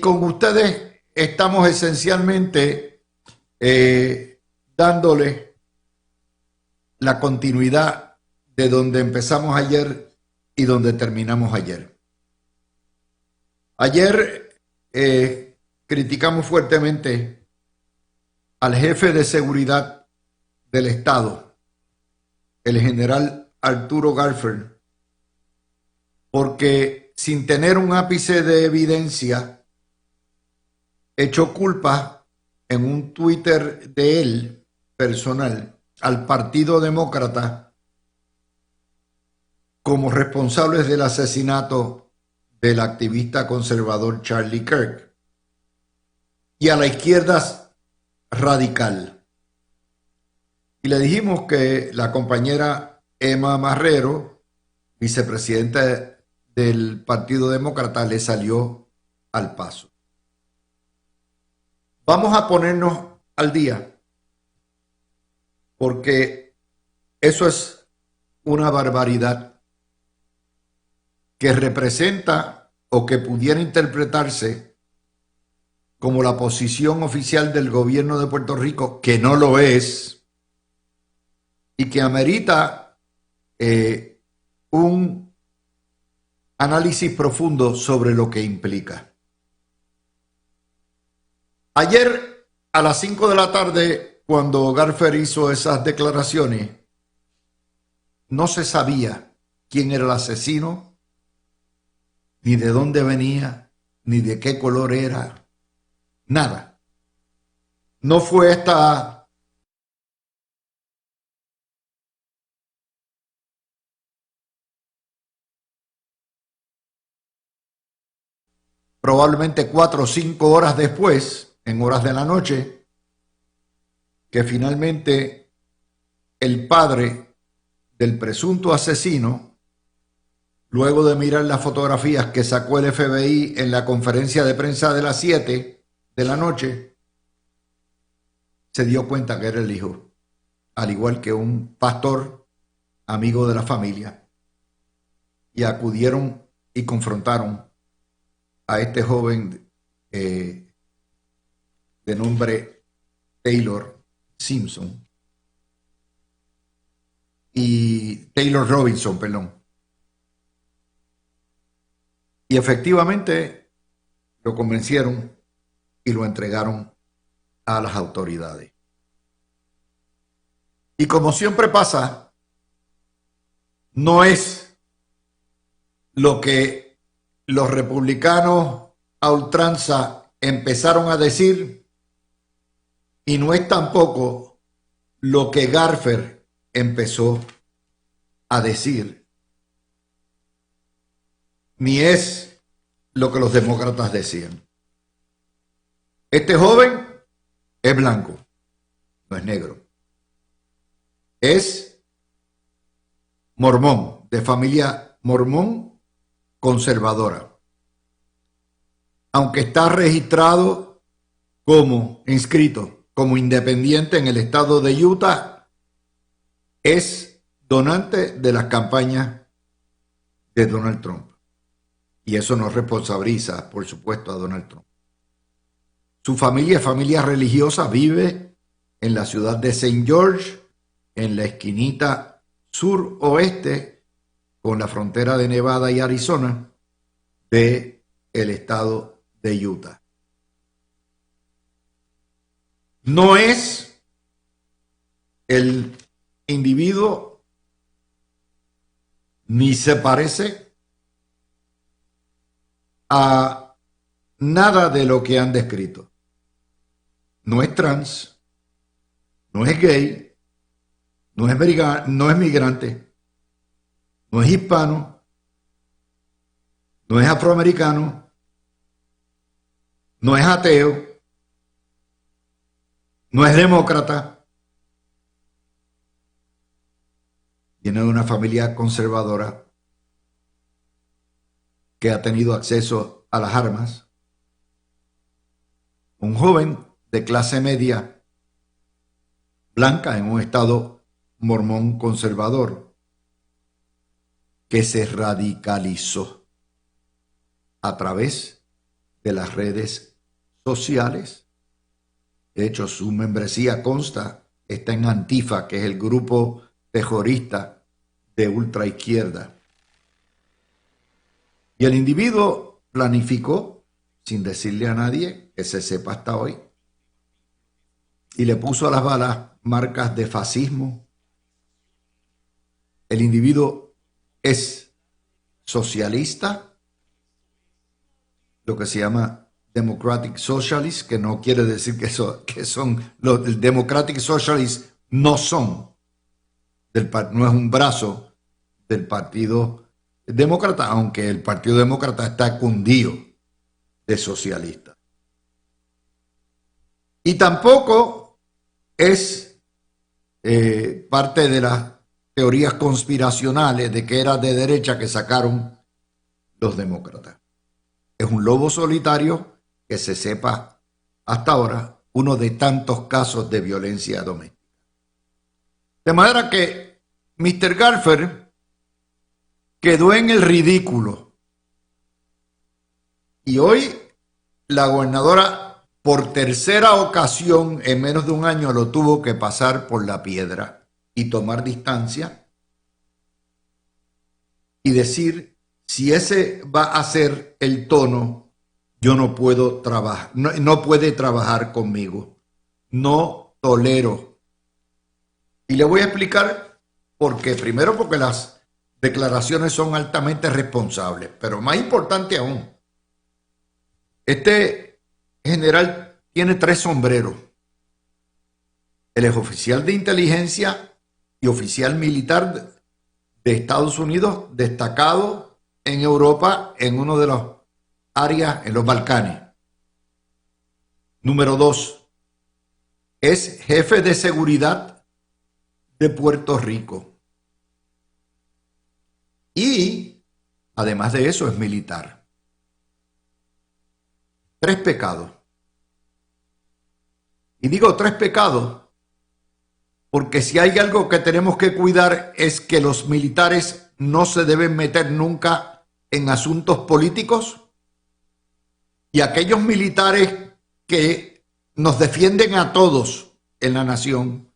con ustedes estamos esencialmente dándole la continuidad de donde empezamos ayer y donde terminamos ayer. Ayer criticamos fuertemente al jefe de seguridad del Estado, el general Arturo Garfer, porque sin tener un ápice de evidencia, echó culpa en un Twitter de él, personal, al Partido Demócrata como responsables del asesinato del activista conservador Charlie Kirk y a la izquierda radical. Y le dijimos que la compañera Emma Marrero, vicepresidenta del Partido Demócrata, le salió al paso. Vamos a ponernos al día, porque eso es una barbaridad que representa o que pudiera interpretarse como la posición oficial del gobierno de Puerto Rico, que no lo es, y que amerita un análisis profundo sobre lo que implica. Ayer a las 5 de la tarde, cuando Garfer hizo esas declaraciones, no se sabía quién era el asesino, ni de dónde venía, ni de qué color era, nada. No fue esta probablemente 4 o 5 horas después, en horas de la noche, que finalmente el padre del presunto asesino, luego de mirar las fotografías que sacó el FBI en la conferencia de prensa de las 7 de la noche, se dio cuenta que era el hijo, al igual que un pastor amigo de la familia, y acudieron y confrontaron a este joven de nombre Taylor Simpson y Taylor Robinson, perdón. Y efectivamente lo convencieron y lo entregaron a las autoridades. Y como siempre pasa, no es lo que los republicanos a ultranza empezaron a decir, y no es tampoco lo que Garfer empezó a decir, ni es lo que los demócratas decían. Este joven es blanco, no es negro. Es mormón, de familia mormón conservadora. Aunque está registrado como inscrito, como independiente en el estado de Utah, es donante de las campañas de Donald Trump. Y eso no responsabiliza, por supuesto, a Donald Trump. Su familia es familia religiosa, vive en la ciudad de St. George, en la esquinita suroeste con la frontera de Nevada y Arizona del estado de Utah. No es el individuo ni se parece a nada de lo que han descrito. No es trans, no es gay, no es migrante, no es hispano, no es afroamericano, no es ateo, no es demócrata. Viene de una familia conservadora que ha tenido acceso a las armas. Un joven de clase media blanca en un estado mormón conservador que se radicalizó a través de las redes sociales. De hecho, su membresía está en Antifa, que es el grupo terrorista de ultraizquierda. Y el individuo planificó, sin decirle a nadie, que se sepa hasta hoy, y le puso a las balas marcas de fascismo. El individuo es socialista, lo que se llama Democratic Socialist, que no quiere decir que son los Democratic Socialists, no son, no es un brazo del Partido Demócrata, aunque el Partido Demócrata está cundido de socialista. Y tampoco es parte de las teorías conspiracionales de que era de derecha que sacaron los demócratas. Es un lobo solitario que se sepa hasta ahora, uno de tantos casos de violencia doméstica. De manera que Mr. Garfer quedó en el ridículo. Y hoy la gobernadora, por tercera ocasión en menos de un año, lo tuvo que pasar por la piedra y tomar distancia y decir, si ese va a ser el tono, yo no puedo trabajar, no puede trabajar conmigo. No tolero. Y le voy a explicar por qué. Primero, porque las declaraciones son altamente responsables, pero más importante aún, este general tiene 3 sombreros. Él es oficial de inteligencia y oficial militar de Estados Unidos, destacado en Europa en uno de las áreas en los Balcanes. Número 2, es jefe de seguridad de Puerto Rico. Y, además de eso, es militar. 3 pecados. Y digo 3 pecados porque si hay algo que tenemos que cuidar es que los militares no se deben meter nunca en asuntos políticos, y aquellos militares que nos defienden a todos en la nación,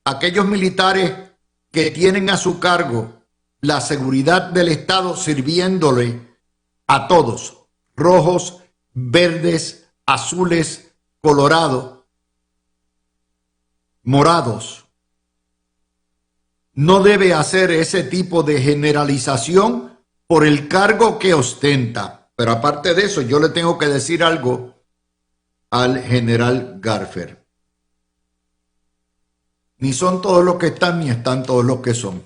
aquellos militares que tienen a su cargo la seguridad del Estado sirviéndole a todos, rojos, verdes, azules, colorados, morados, no debe hacer ese tipo de generalización por el cargo que ostenta. Pero aparte de eso, yo le tengo que decir algo al general Garfer. Ni son todos los que están, ni están todos los que son.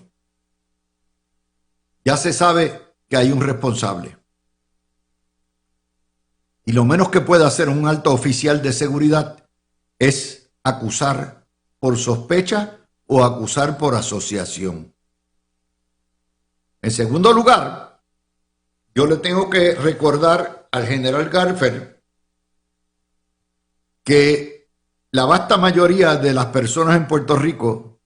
Ya se sabe que hay un responsable. Y lo menos que puede hacer un alto oficial de seguridad es acusar por sospecha o acusar por asociación. En segundo lugar, yo le tengo que recordar al general Garfer que la vasta mayoría de las personas en Puerto Rico,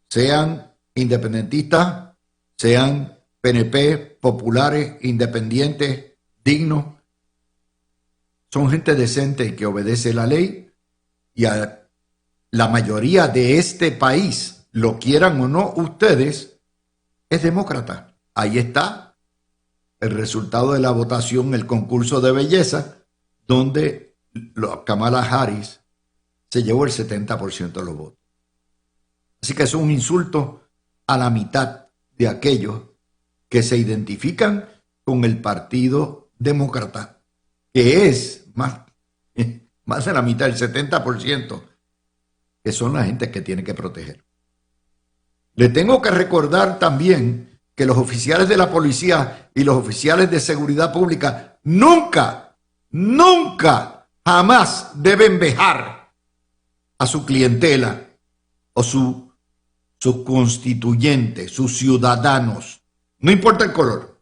sean independentistas, sean PNP, populares, independientes, dignos, son gente decente y que obedece la ley, y a la mayoría de este país, lo quieran o no ustedes, es demócrata. Ahí está el resultado de la votación, el concurso de belleza, donde Kamala Harris se llevó el 70% de los votos. Así que es un insulto a la mitad de aquellos que se identifican con el Partido Demócrata, que es más de la mitad, el 70%, que son la gente que tiene que proteger. Le tengo que recordar también que los oficiales de la policía y los oficiales de seguridad pública nunca, jamás deben vejar a su clientela o sus constituyentes, sus ciudadanos, no importa el color.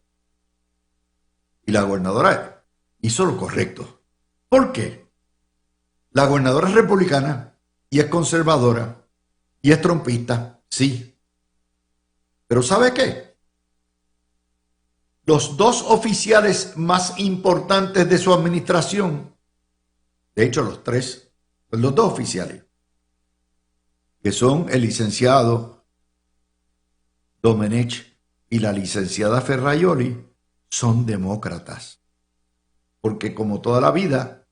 Y la gobernadora hizo lo correcto. ¿Por qué? La gobernadora es republicana y es conservadora y es trumpista, sí. Pero ¿sabe qué? los dos oficiales más importantes de su administración, de hecho los tres, pues los dos oficiales, que son el licenciado Domenech y la licenciada Ferraioli, son demócratas. Porque como toda la vida,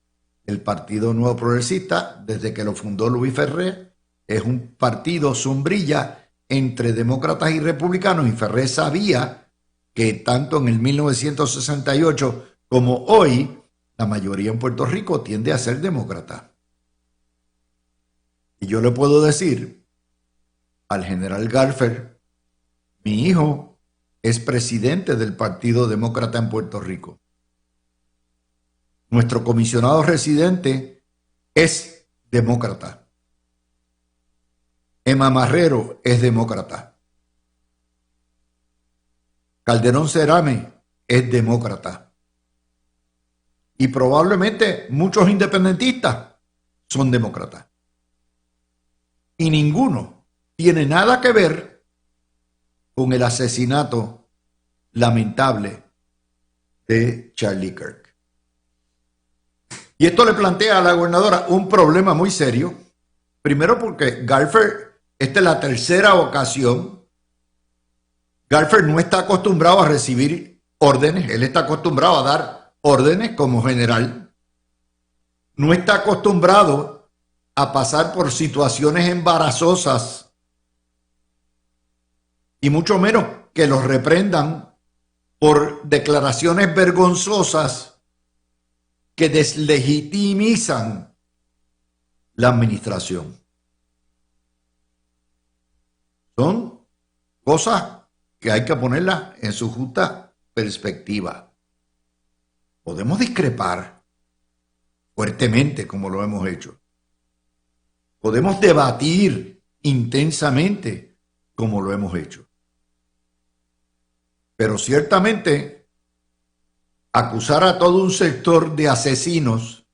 el Partido Nuevo Progresista, desde que lo fundó Luis Ferré, es un partido sombrilla entre demócratas y republicanos, y Ferré sabía que tanto en el 1968 como hoy, la mayoría en Puerto Rico tiende a ser demócrata. Y yo le puedo decir al general Garfer, mi hijo es presidente del Partido Demócrata en Puerto Rico. Nuestro comisionado residente es demócrata. Emma Marrero es demócrata. Calderón Cerame es demócrata. Y probablemente muchos independentistas son demócratas. Y ninguno tiene nada que ver con el asesinato lamentable de Charlie Kirk. Y esto le plantea a la gobernadora un problema muy serio. Primero porque Garfer, esta es la tercera ocasión. Garfer no está acostumbrado a recibir órdenes, él está acostumbrado a dar órdenes como general. No está acostumbrado a pasar por situaciones embarazosas y mucho menos que los reprendan por declaraciones vergonzosas que deslegitimizan la administración. Son cosas que hay que ponerlas en su justa perspectiva. Podemos discrepar fuertemente como lo hemos hecho. Podemos debatir intensamente como lo hemos hecho. Pero ciertamente acusar a todo un sector de asesinos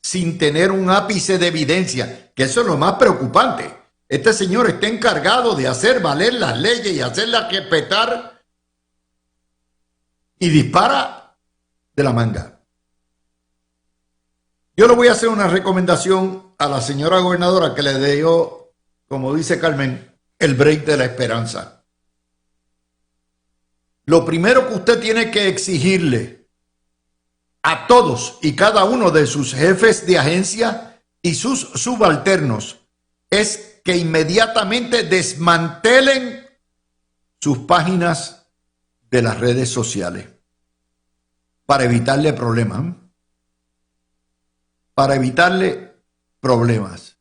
sin tener un ápice de evidencia, que eso es lo más preocupante. Este señor está encargado de hacer valer las leyes y hacerlas respetar y dispara de la manga. Yo le voy a hacer una recomendación a la señora gobernadora que le dé, como dice Carmen, el break de la esperanza. Lo primero que usted tiene que exigirle a todos y cada uno de sus jefes de agencia y sus subalternos es que inmediatamente desmantelen sus páginas de las redes sociales para evitarle problemas. Para evitarle problemas.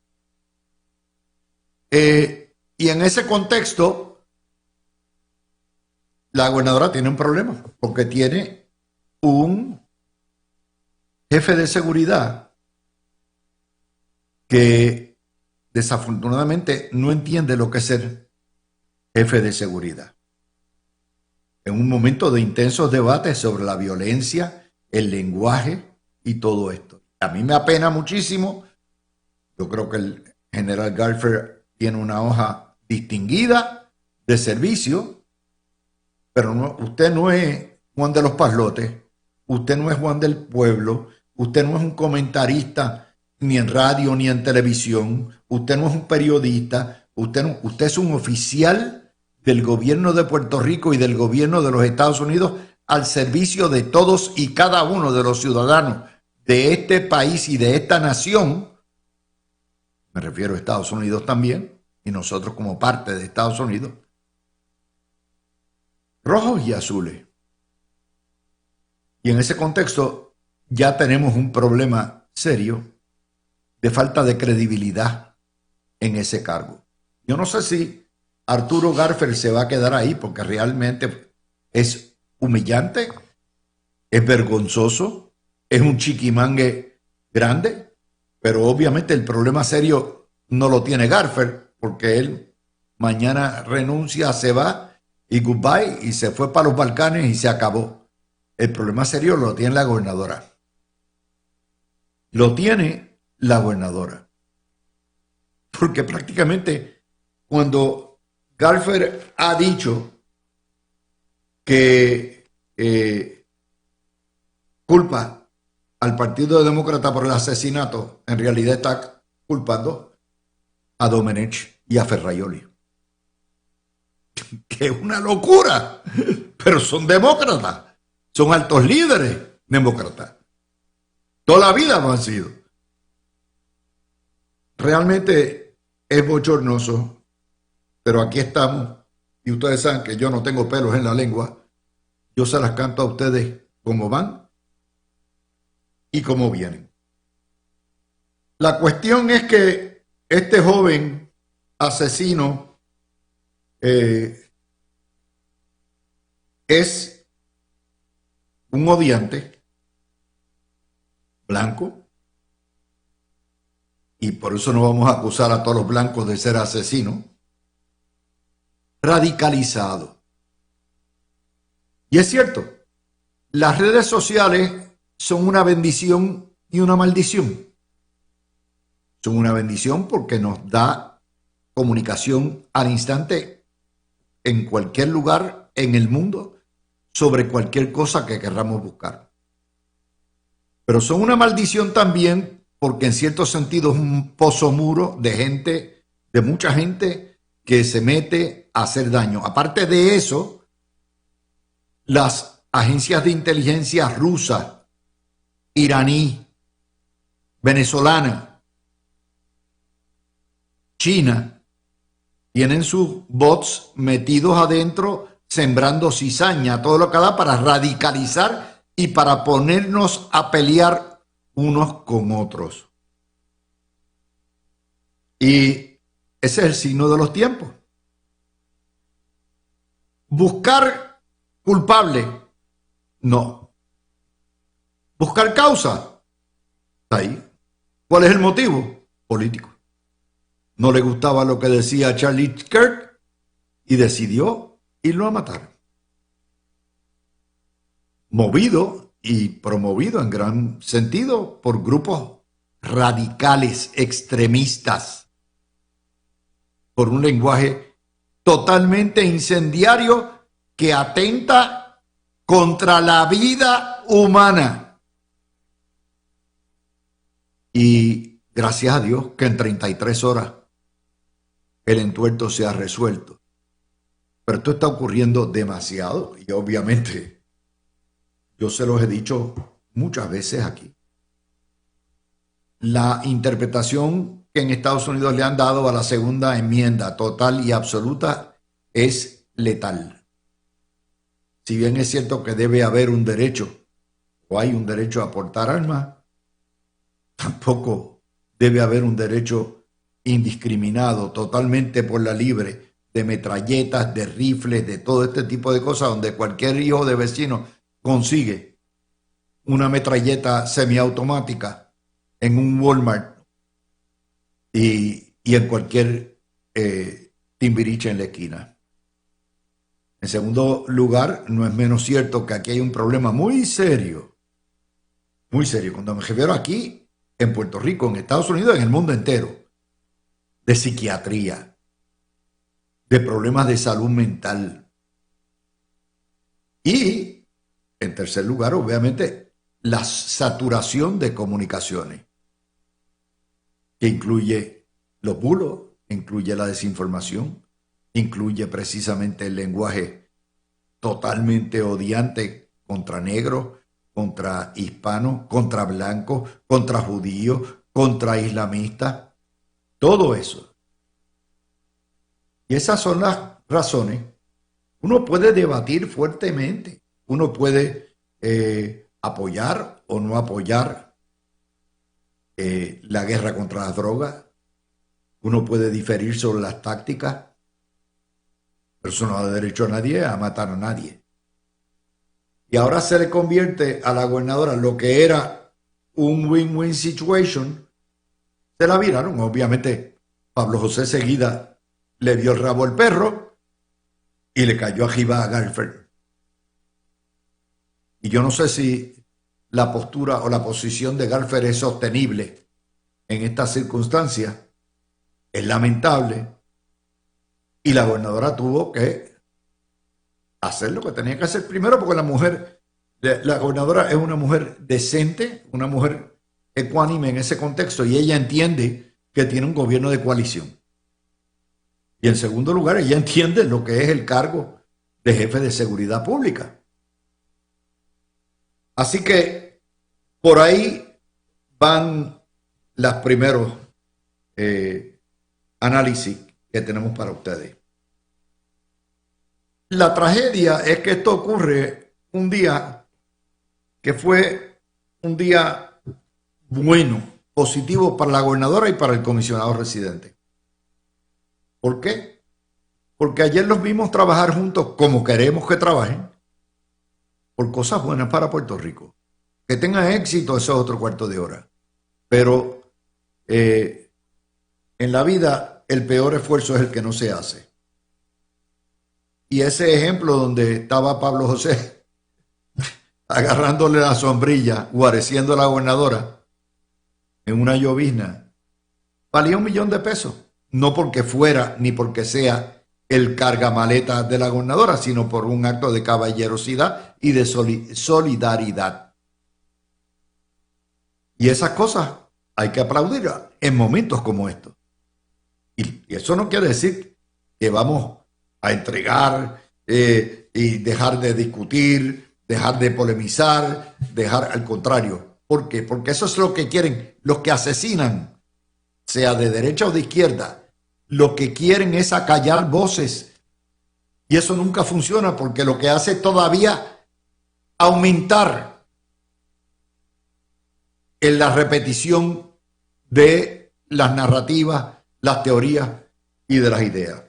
Y en ese contexto, la gobernadora tiene un problema, porque tiene un jefe de seguridad que desafortunadamente no entiende lo que es ser jefe de seguridad. En un momento de intensos debates sobre la violencia, el lenguaje y todo esto. A mí me apena muchísimo. Yo creo que el general Garfer tiene una hoja distinguida de servicio, pero no, usted no es Juan de los Paslotes, usted no es Juan del Pueblo, usted no es un comentarista ni en radio ni en televisión, usted no es un periodista, usted es un oficial del gobierno de Puerto Rico y del gobierno de los Estados Unidos al servicio de todos y cada uno de los ciudadanos de este país y de esta nación. Me refiero a Estados Unidos también, y nosotros como parte de Estados Unidos, rojos y azules. Y en ese contexto ya tenemos un problema serio de falta de credibilidad en ese cargo. Yo no sé si Arturo Garfer se va a quedar ahí, porque realmente es humillante, es vergonzoso, es un chiquimangue grande, pero obviamente el problema serio no lo tiene Garfer, porque él mañana renuncia, se va y goodbye, y se fue para los Balcanes y se acabó. El problema serio lo tiene la gobernadora. Lo tiene la gobernadora. Porque prácticamente cuando Garfer ha dicho que culpa al Partido Demócrata por el asesinato, en realidad está culpando a Domenech y a Ferraioli. Que es una locura, pero son demócratas, son altos líderes demócratas. Toda la vida lo han sido. Realmente es bochornoso, pero aquí estamos y ustedes saben que yo no tengo pelos en la lengua. Yo se las canto a ustedes como van y como vienen. La cuestión es que este joven asesino es un odiante blanco, y por eso no vamos a acusar a todos los blancos de ser asesinos, radicalizado. Y es cierto, las redes sociales son una bendición y una maldición. Son una bendición porque nos da comunicación al instante en cualquier lugar en el mundo sobre cualquier cosa que querramos buscar. Pero son una maldición también porque en cierto sentido es un pozo muro de gente, de mucha gente que se mete a hacer daño. Aparte de eso, las agencias de inteligencia rusa, iraní, venezolana, China, tienen sus bots metidos adentro, sembrando cizaña, todo lo que da para radicalizar y para ponernos a pelear unos con otros. Y ese es el signo de los tiempos. Buscar culpable, no. Buscar causa, está ahí. ¿Cuál es el motivo? Político. No le gustaba lo que decía Charlie Kirk y decidió irlo a matar. Movido y promovido en gran sentido por grupos radicales, extremistas, por un lenguaje totalmente incendiario que atenta contra la vida humana. Y gracias a Dios que en 33 horas el entuerto se ha resuelto. Pero esto está ocurriendo demasiado y obviamente yo se los he dicho muchas veces aquí. La interpretación que en Estados Unidos le han dado a la segunda enmienda total y absoluta es letal. Si bien es cierto que debe haber un derecho o hay un derecho a portar armas, tampoco debe haber un derecho indiscriminado, totalmente por la libre, de metralletas, de rifles, de todo este tipo de cosas, donde cualquier hijo de vecino consigue una metralleta semiautomática en un Walmart y en cualquier timbiriche en la esquina. En segundo lugar, no es menos cierto que aquí hay un problema muy serio. Cuando me refiero aquí, en Puerto Rico, en Estados Unidos, en el mundo entero, de psiquiatría, de problemas de salud mental. Y, en tercer lugar, obviamente, la saturación de comunicaciones, que incluye los bulos, incluye la desinformación, incluye precisamente el lenguaje totalmente odiante contra negros, contra hispanos, contra blancos, contra judíos, contra islamistas, todo eso. Y esas son las razones. Uno puede debatir fuertemente, uno puede apoyar o no apoyar la guerra contra las drogas, uno puede diferir sobre las tácticas, pero eso no da derecho a nadie a matar a nadie. Y ahora se le convierte a la gobernadora lo que era un win-win situation, se la viraron. Obviamente Pablo José Seguida le dio el rabo al perro y le cayó arriba a Garfield. Y yo no sé si la postura o la posición de Garfield es sostenible en estas circunstancias. Es lamentable. Y la gobernadora tuvo que hacer lo que tenía que hacer primero, porque la mujer La gobernadora es una mujer decente, una mujer ecuánime en ese contexto, y ella entiende que tiene un gobierno de coalición. Y en segundo lugar, ella entiende lo que es el cargo de jefe de seguridad pública. Así que por ahí van los primeros análisis que tenemos para ustedes. La tragedia es que esto ocurre un día que fue un día bueno, positivo para la gobernadora y para el comisionado residente. ¿Por qué? Porque ayer los vimos trabajar juntos como queremos que trabajen por cosas buenas para Puerto Rico. Que tengan éxito, eso es otro cuarto de hora. Pero en la vida el peor esfuerzo es el que no se hace. Y ese ejemplo donde estaba Pablo José agarrándole la sombrilla, guareciendo a la gobernadora en una llovizna, valía $1 millón de pesos. No porque fuera ni porque sea el cargamaleta de la gobernadora, sino por un acto de caballerosidad y de solidaridad. Y esas cosas hay que aplaudirlas en momentos como estos. Y eso no quiere decir que vamos a entregar y dejar de discutir, dejar de polemizar, al contrario. ¿Por qué? Porque eso es lo que quieren los que asesinan, sea de derecha o de izquierda. Lo que quieren es acallar voces. Y eso nunca funciona porque lo que hace todavía aumentar en la repetición de las narrativas, las teorías y de las ideas.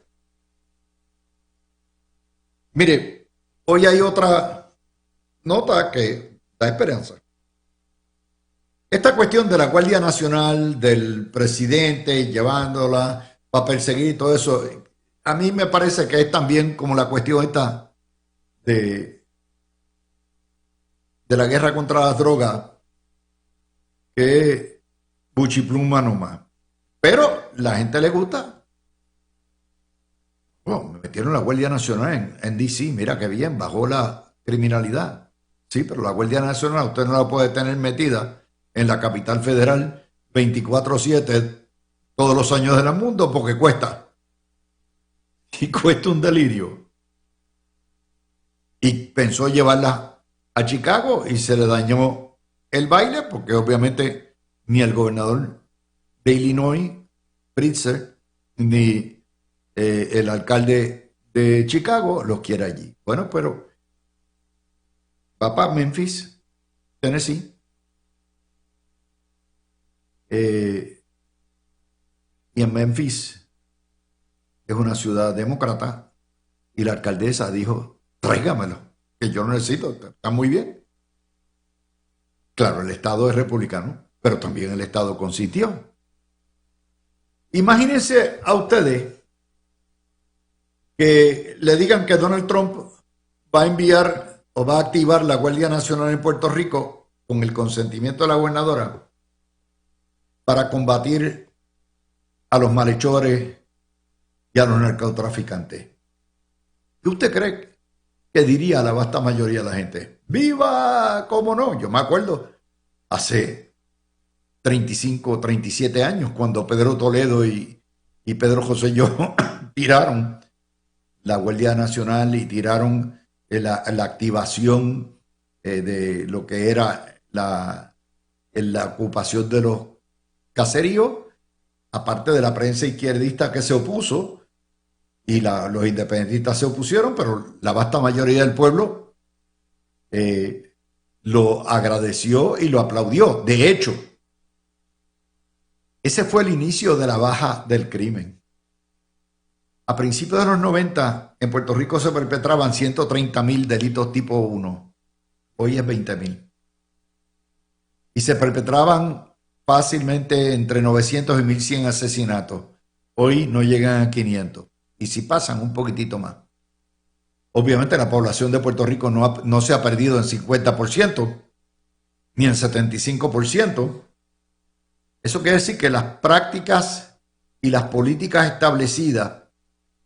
Mire, hoy hay otra nota que da esperanza. Esta cuestión de la Guardia Nacional, del presidente llevándola para perseguir todo eso, a mí me parece que es también como la cuestión esta de la guerra contra las drogas, que es buchipluma nomás. Pero la gente le gusta. Bueno, me metieron la Guardia Nacional en D.C., mira qué bien, bajó la criminalidad. Sí, pero la Guardia Nacional usted no la puede tener metida en la capital federal 24/7 todos los años del mundo porque cuesta. Y cuesta un delirio. Y pensó llevarla a Chicago y se le dañó el baile porque obviamente ni el gobernador de Illinois, Pritzker, ni el alcalde de Chicago los quiere allí. Bueno, pero va para Memphis, Tennessee. Y en Memphis es una ciudad demócrata y la alcaldesa dijo, tráigamelo, que yo lo necesito, está muy bien. Claro, el estado es republicano, pero también el estado consintió. Imagínense a ustedes que le digan que Donald Trump va a enviar o va a activar la Guardia Nacional en Puerto Rico con el consentimiento de la gobernadora para combatir a los malhechores y a los narcotraficantes. ¿Qué usted cree que diría la vasta mayoría de la gente? ¡Viva! ¿Cómo no? Yo me acuerdo hace 35, 37 años cuando Pedro Toledo y Pedro José Yo tiraron la Guardia Nacional y tiraron la activación de lo que era la ocupación de los caseríos, aparte de la prensa izquierdista que se opuso y los independentistas se opusieron, pero la vasta mayoría del pueblo lo agradeció y lo aplaudió. De hecho, ese fue el inicio de la baja del crimen. A principios de los 90, en Puerto Rico se perpetraban 130,000 delitos tipo 1. Hoy es 20,000. Y se perpetraban fácilmente entre 900 y 1,100 asesinatos. Hoy no llegan a 500. Y si pasan, un poquitito más. Obviamente la población de Puerto Rico no se ha perdido en 50%, ni en 75%. Eso quiere decir que las prácticas y las políticas establecidas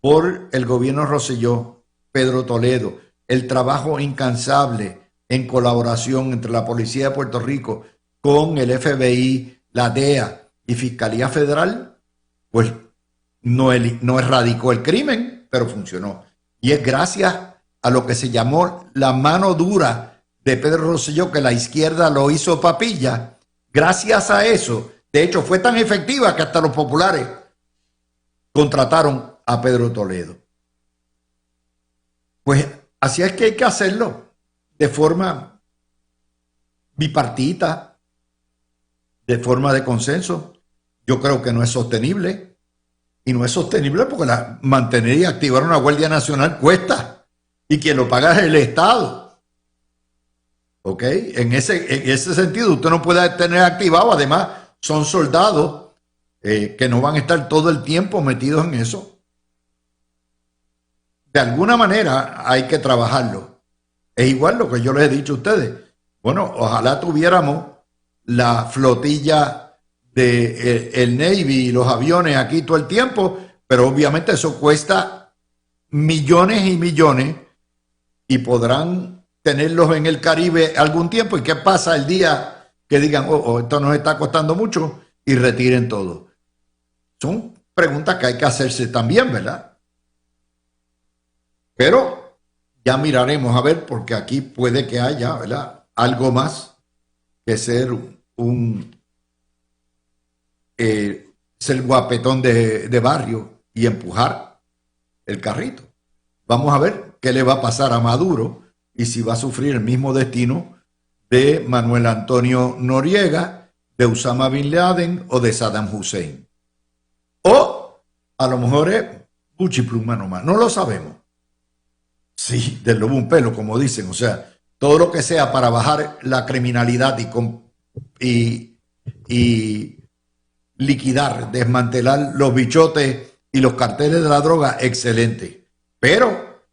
por el gobierno Rosselló, Pedro Toledo, el trabajo incansable en colaboración entre la Policía de Puerto Rico con el FBI, la DEA y Fiscalía Federal, pues no erradicó el crimen, pero funcionó. Y es gracias a lo que se llamó la mano dura de Pedro Rosselló, que la izquierda lo hizo papilla. Gracias a eso, de hecho, fue tan efectiva que hasta los populares contrataron a Pedro Toledo. Pues así es que hay que hacerlo, de forma bipartita, de forma de consenso. Yo creo que no es sostenible, y no es sostenible porque mantener y activar una Guardia Nacional cuesta, y quien lo paga es el Estado. ¿Ok? En ese sentido, usted no puede tener activado, además son soldados que no van a estar todo el tiempo metidos en eso. De alguna manera hay que trabajarlo. Es igual lo que yo les he dicho a ustedes. Bueno, ojalá tuviéramos la flotilla de el Navy y los aviones aquí todo el tiempo, pero obviamente eso cuesta millones y millones, y podrán tenerlos en el Caribe algún tiempo. ¿Y qué pasa el día que digan, esto nos está costando mucho, y retiren todo? Son preguntas que hay que hacerse también, ¿verdad? Pero ya miraremos a ver, porque aquí puede que haya, ¿verdad?, algo más que ser ser guapetón de barrio y empujar el carrito. Vamos a ver qué le va a pasar a Maduro y si va a sufrir el mismo destino de Manuel Antonio Noriega, de Osama Bin Laden o de Saddam Hussein. O a lo mejor es buchipluma nomás, no lo sabemos. Sí, del lobo un pelo, como dicen. O sea, todo lo que sea para bajar la criminalidad y liquidar, desmantelar los bichotes y los carteles de la droga, excelente. Pero,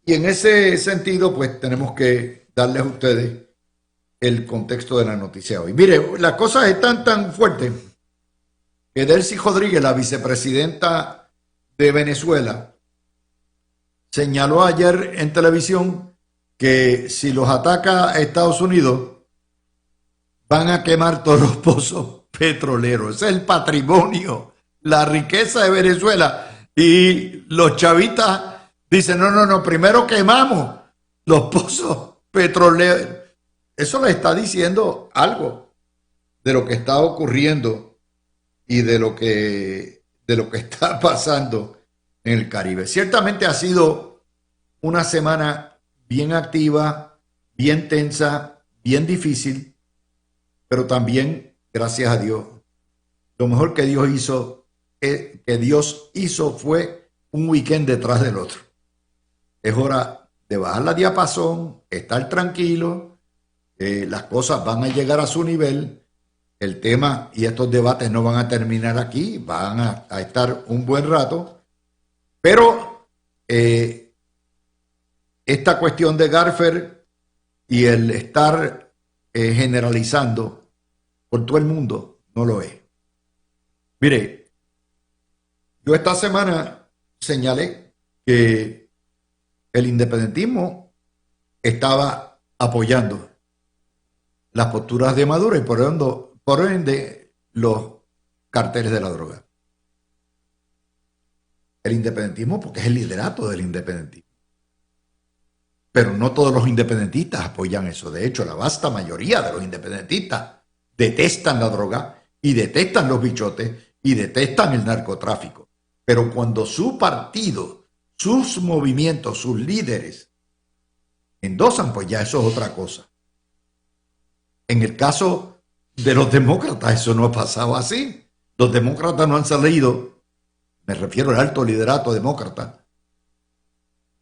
y en ese sentido, pues tenemos que darles a ustedes el contexto de la noticia hoy. Mire, las cosas están tan fuertes que Delcy Rodríguez, la vicepresidenta de Venezuela, señaló ayer en televisión que si los ataca Estados Unidos, van a quemar todos los pozos petroleros. Ese es el patrimonio, la riqueza de Venezuela. Y los chavistas dicen, no, primero quemamos los pozos petroleros. Eso le está diciendo algo de lo que está ocurriendo y de lo que está pasando en el Caribe. Ciertamente ha sido una semana bien activa, bien tensa, bien difícil, pero también, gracias a Dios, lo mejor que Dios hizo fue un weekend detrás del otro. Es hora de bajar la diapasón, estar tranquilo, las cosas van a llegar a su nivel. El tema y estos debates no van a terminar aquí, van a estar un buen rato, pero esta cuestión de Garfer y el estar generalizando por todo el mundo no lo es. Mire, yo esta semana señalé que el independentismo estaba apoyando las posturas de Maduro y por ende los carteles de la droga. El independentismo, porque es el liderato del independentismo. Pero no todos los independentistas apoyan eso. De hecho, la vasta mayoría de los independentistas detestan la droga y detestan los bichotes y detestan el narcotráfico. Pero cuando su partido, sus movimientos, sus líderes endosan, pues ya eso es otra cosa. En el caso de los demócratas, eso no ha pasado así. Los demócratas no han salido, me refiero al alto liderato demócrata,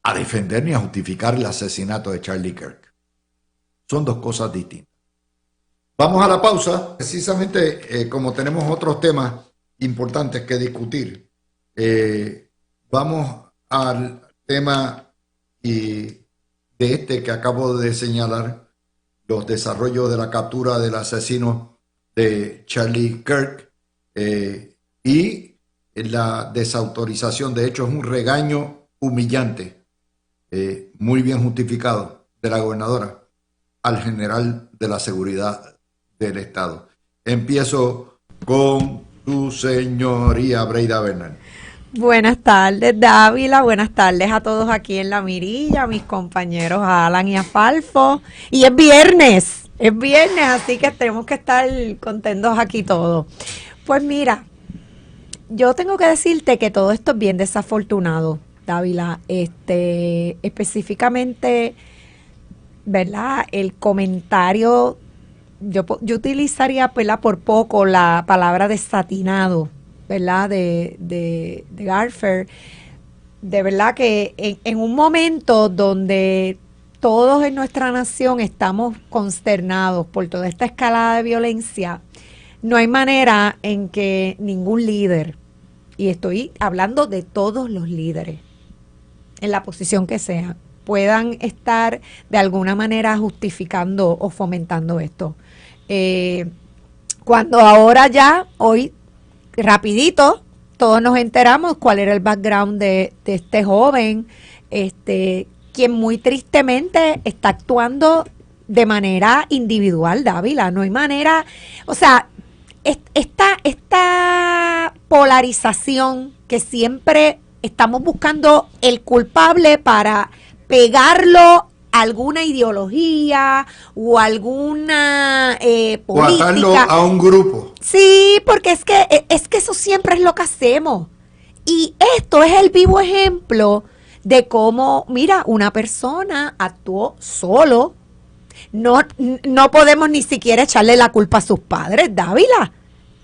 a defender ni a justificar el asesinato de Charlie Kirk. Son dos cosas distintas. Vamos a la pausa. Precisamente como tenemos otros temas importantes que discutir, vamos al tema de que acabo de señalar, los desarrollos de la captura del asesino de Charlie Kirk y la desautorización. De hecho, es un regaño humillante, muy bien justificado, de la gobernadora al general de la seguridad del Estado. Empiezo con tu señoría, Breida Bernal. Buenas tardes, Dávila. Buenas tardes a todos aquí en La Mirilla, a mis compañeros a Alan y a Falfo. Y es viernes, así que tenemos que estar contentos aquí todos. Pues mira, yo tengo que decirte que todo esto es bien desafortunado, Dávila. Específicamente, ¿verdad? El comentario, yo utilizaría, ¿verdad?, por poco la palabra desatinado, ¿verdad?, de Garfer. De verdad que en un momento donde todos en nuestra nación estamos consternados por toda esta escalada de violencia, no hay manera en que ningún líder, y estoy hablando de todos los líderes, en la posición que sea, puedan estar de alguna manera justificando o fomentando esto. Cuando ahora ya, hoy, rapidito, todos nos enteramos cuál era el background de este joven, quien muy tristemente está actuando de manera individual, Dávila. No hay manera, o sea, esta polarización que siempre estamos buscando el culpable para pegarlo a alguna ideología o alguna política. O atarlo a un grupo. Sí, porque es que eso siempre es lo que hacemos. Y esto es el vivo ejemplo de cómo, mira, una persona actuó solo. No podemos ni siquiera echarle la culpa a sus padres, Dávila,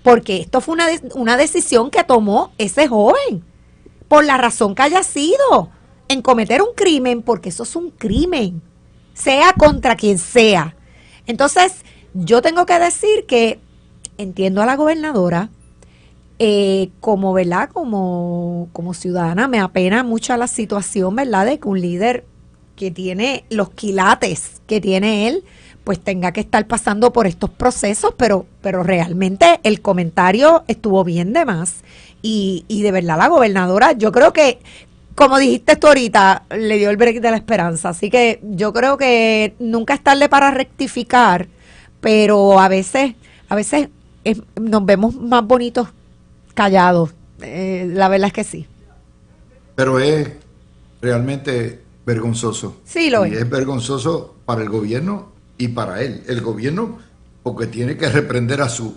porque esto fue una decisión que tomó ese joven, por la razón que haya sido, en cometer un crimen, porque eso es un crimen, sea contra quien sea. Entonces, yo tengo que decir que entiendo a la gobernadora, como, ¿verdad?, como ciudadana, me apena mucho la situación, ¿verdad?, de que un líder que tiene los quilates que tiene él, pues tenga que estar pasando por estos procesos, pero realmente el comentario estuvo bien de más. Y de verdad la gobernadora, yo creo que, como dijiste tú ahorita, le dio el break de la esperanza. Así que yo creo que nunca es tarde para rectificar, pero a veces nos vemos más bonitos callados. La verdad es que sí. Pero es realmente vergonzoso. Sí, lo y es. es vergonzoso para el gobierno y para él. El gobierno porque tiene que reprender a su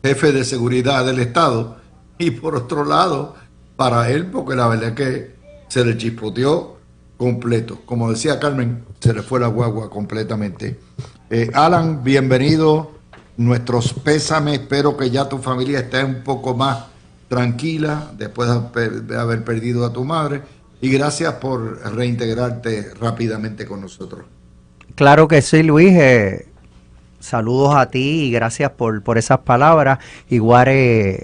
jefe de seguridad del Estado, y por otro lado para él porque la verdad es que se le chispoteó completo. Como decía Carmen, se le fue la guagua completamente. Alan, bienvenido. Nuestros pésames. Espero que ya tu familia esté un poco más tranquila después de haber perdido a tu madre. Y gracias por reintegrarte rápidamente con nosotros. Claro que sí, Luis. Saludos a ti y gracias por esas palabras. Igual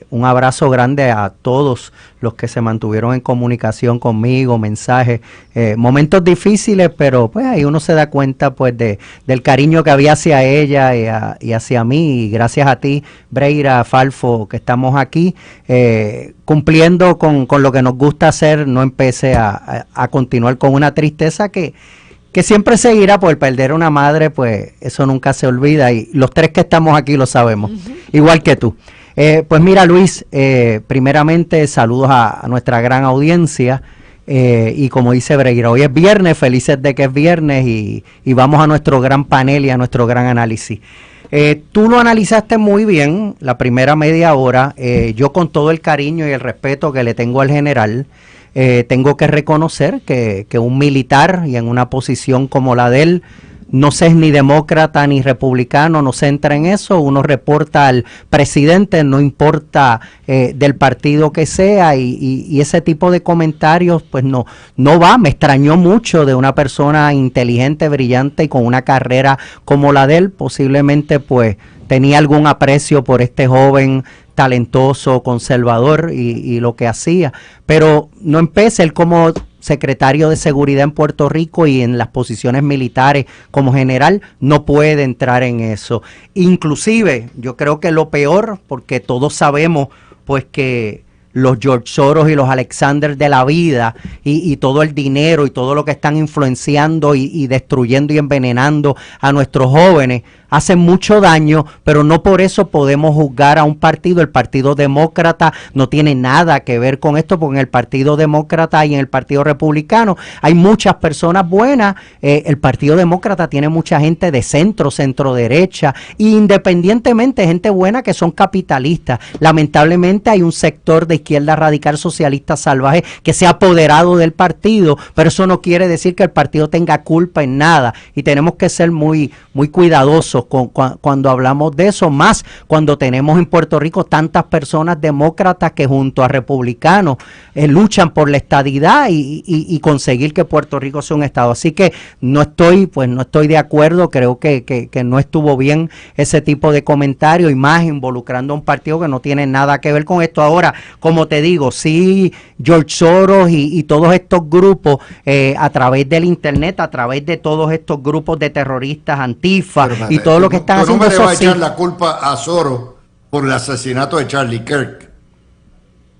un abrazo grande a todos los que se mantuvieron en comunicación conmigo, mensajes, momentos difíciles, pero pues ahí uno se da cuenta pues del cariño que había hacia ella y hacia mí. Y gracias a ti, Breira, Falfo, que estamos aquí cumpliendo con lo que nos gusta hacer. No empecé a continuar con una tristeza que siempre seguirá por perder una madre, pues eso nunca se olvida y los tres que estamos aquí lo sabemos, igual que tú. Pues mira, Luis, primeramente saludos a nuestra gran audiencia y como dice Breira, hoy es viernes, felices de que es viernes y vamos a nuestro gran panel y a nuestro gran análisis. Tú lo analizaste muy bien, la primera media hora, yo con todo el cariño y el respeto que le tengo al general, tengo que reconocer que un militar y en una posición como la de él, no se es ni demócrata ni republicano, no se entra en eso, uno reporta al presidente, no importa del partido que sea y ese tipo de comentarios pues no va, me extrañó mucho de una persona inteligente, brillante y con una carrera como la de él, posiblemente pues tenía algún aprecio por este joven talentoso, conservador y lo que hacía, pero no empecé él como secretario de seguridad en Puerto Rico y en las posiciones militares como general no puede entrar en eso. Inclusive yo creo que lo peor, porque todos sabemos pues que los George Soros y los Alexander de la vida y todo el dinero y todo lo que están influenciando y destruyendo y envenenando a nuestros jóvenes, hacen mucho daño, pero no por eso podemos juzgar a un partido. El Partido Demócrata no tiene nada que ver con esto, porque en el Partido Demócrata y en el Partido Republicano hay muchas personas buenas. El Partido Demócrata tiene mucha gente de centro, centro derecha, e independientemente gente buena que son capitalistas. Lamentablemente hay un sector de izquierda radical socialista salvaje que se ha apoderado del partido, pero eso no quiere decir que el partido tenga culpa en nada, y tenemos que ser muy cuidadosos cuando hablamos de eso, más cuando tenemos en Puerto Rico tantas personas demócratas que junto a republicanos luchan por la estadidad y conseguir que Puerto Rico sea un estado. Así que no estoy de acuerdo. Creo que no estuvo bien ese tipo de comentario, y más involucrando a un partido que no tiene nada que ver con esto. Ahora, como te digo, sí, George Soros y todos estos grupos a través del internet, a través de todos estos grupos de terroristas, Antifa y todo lo que están haciendo. No me le vas a echar la culpa a Soros por el asesinato de Charlie Kirk.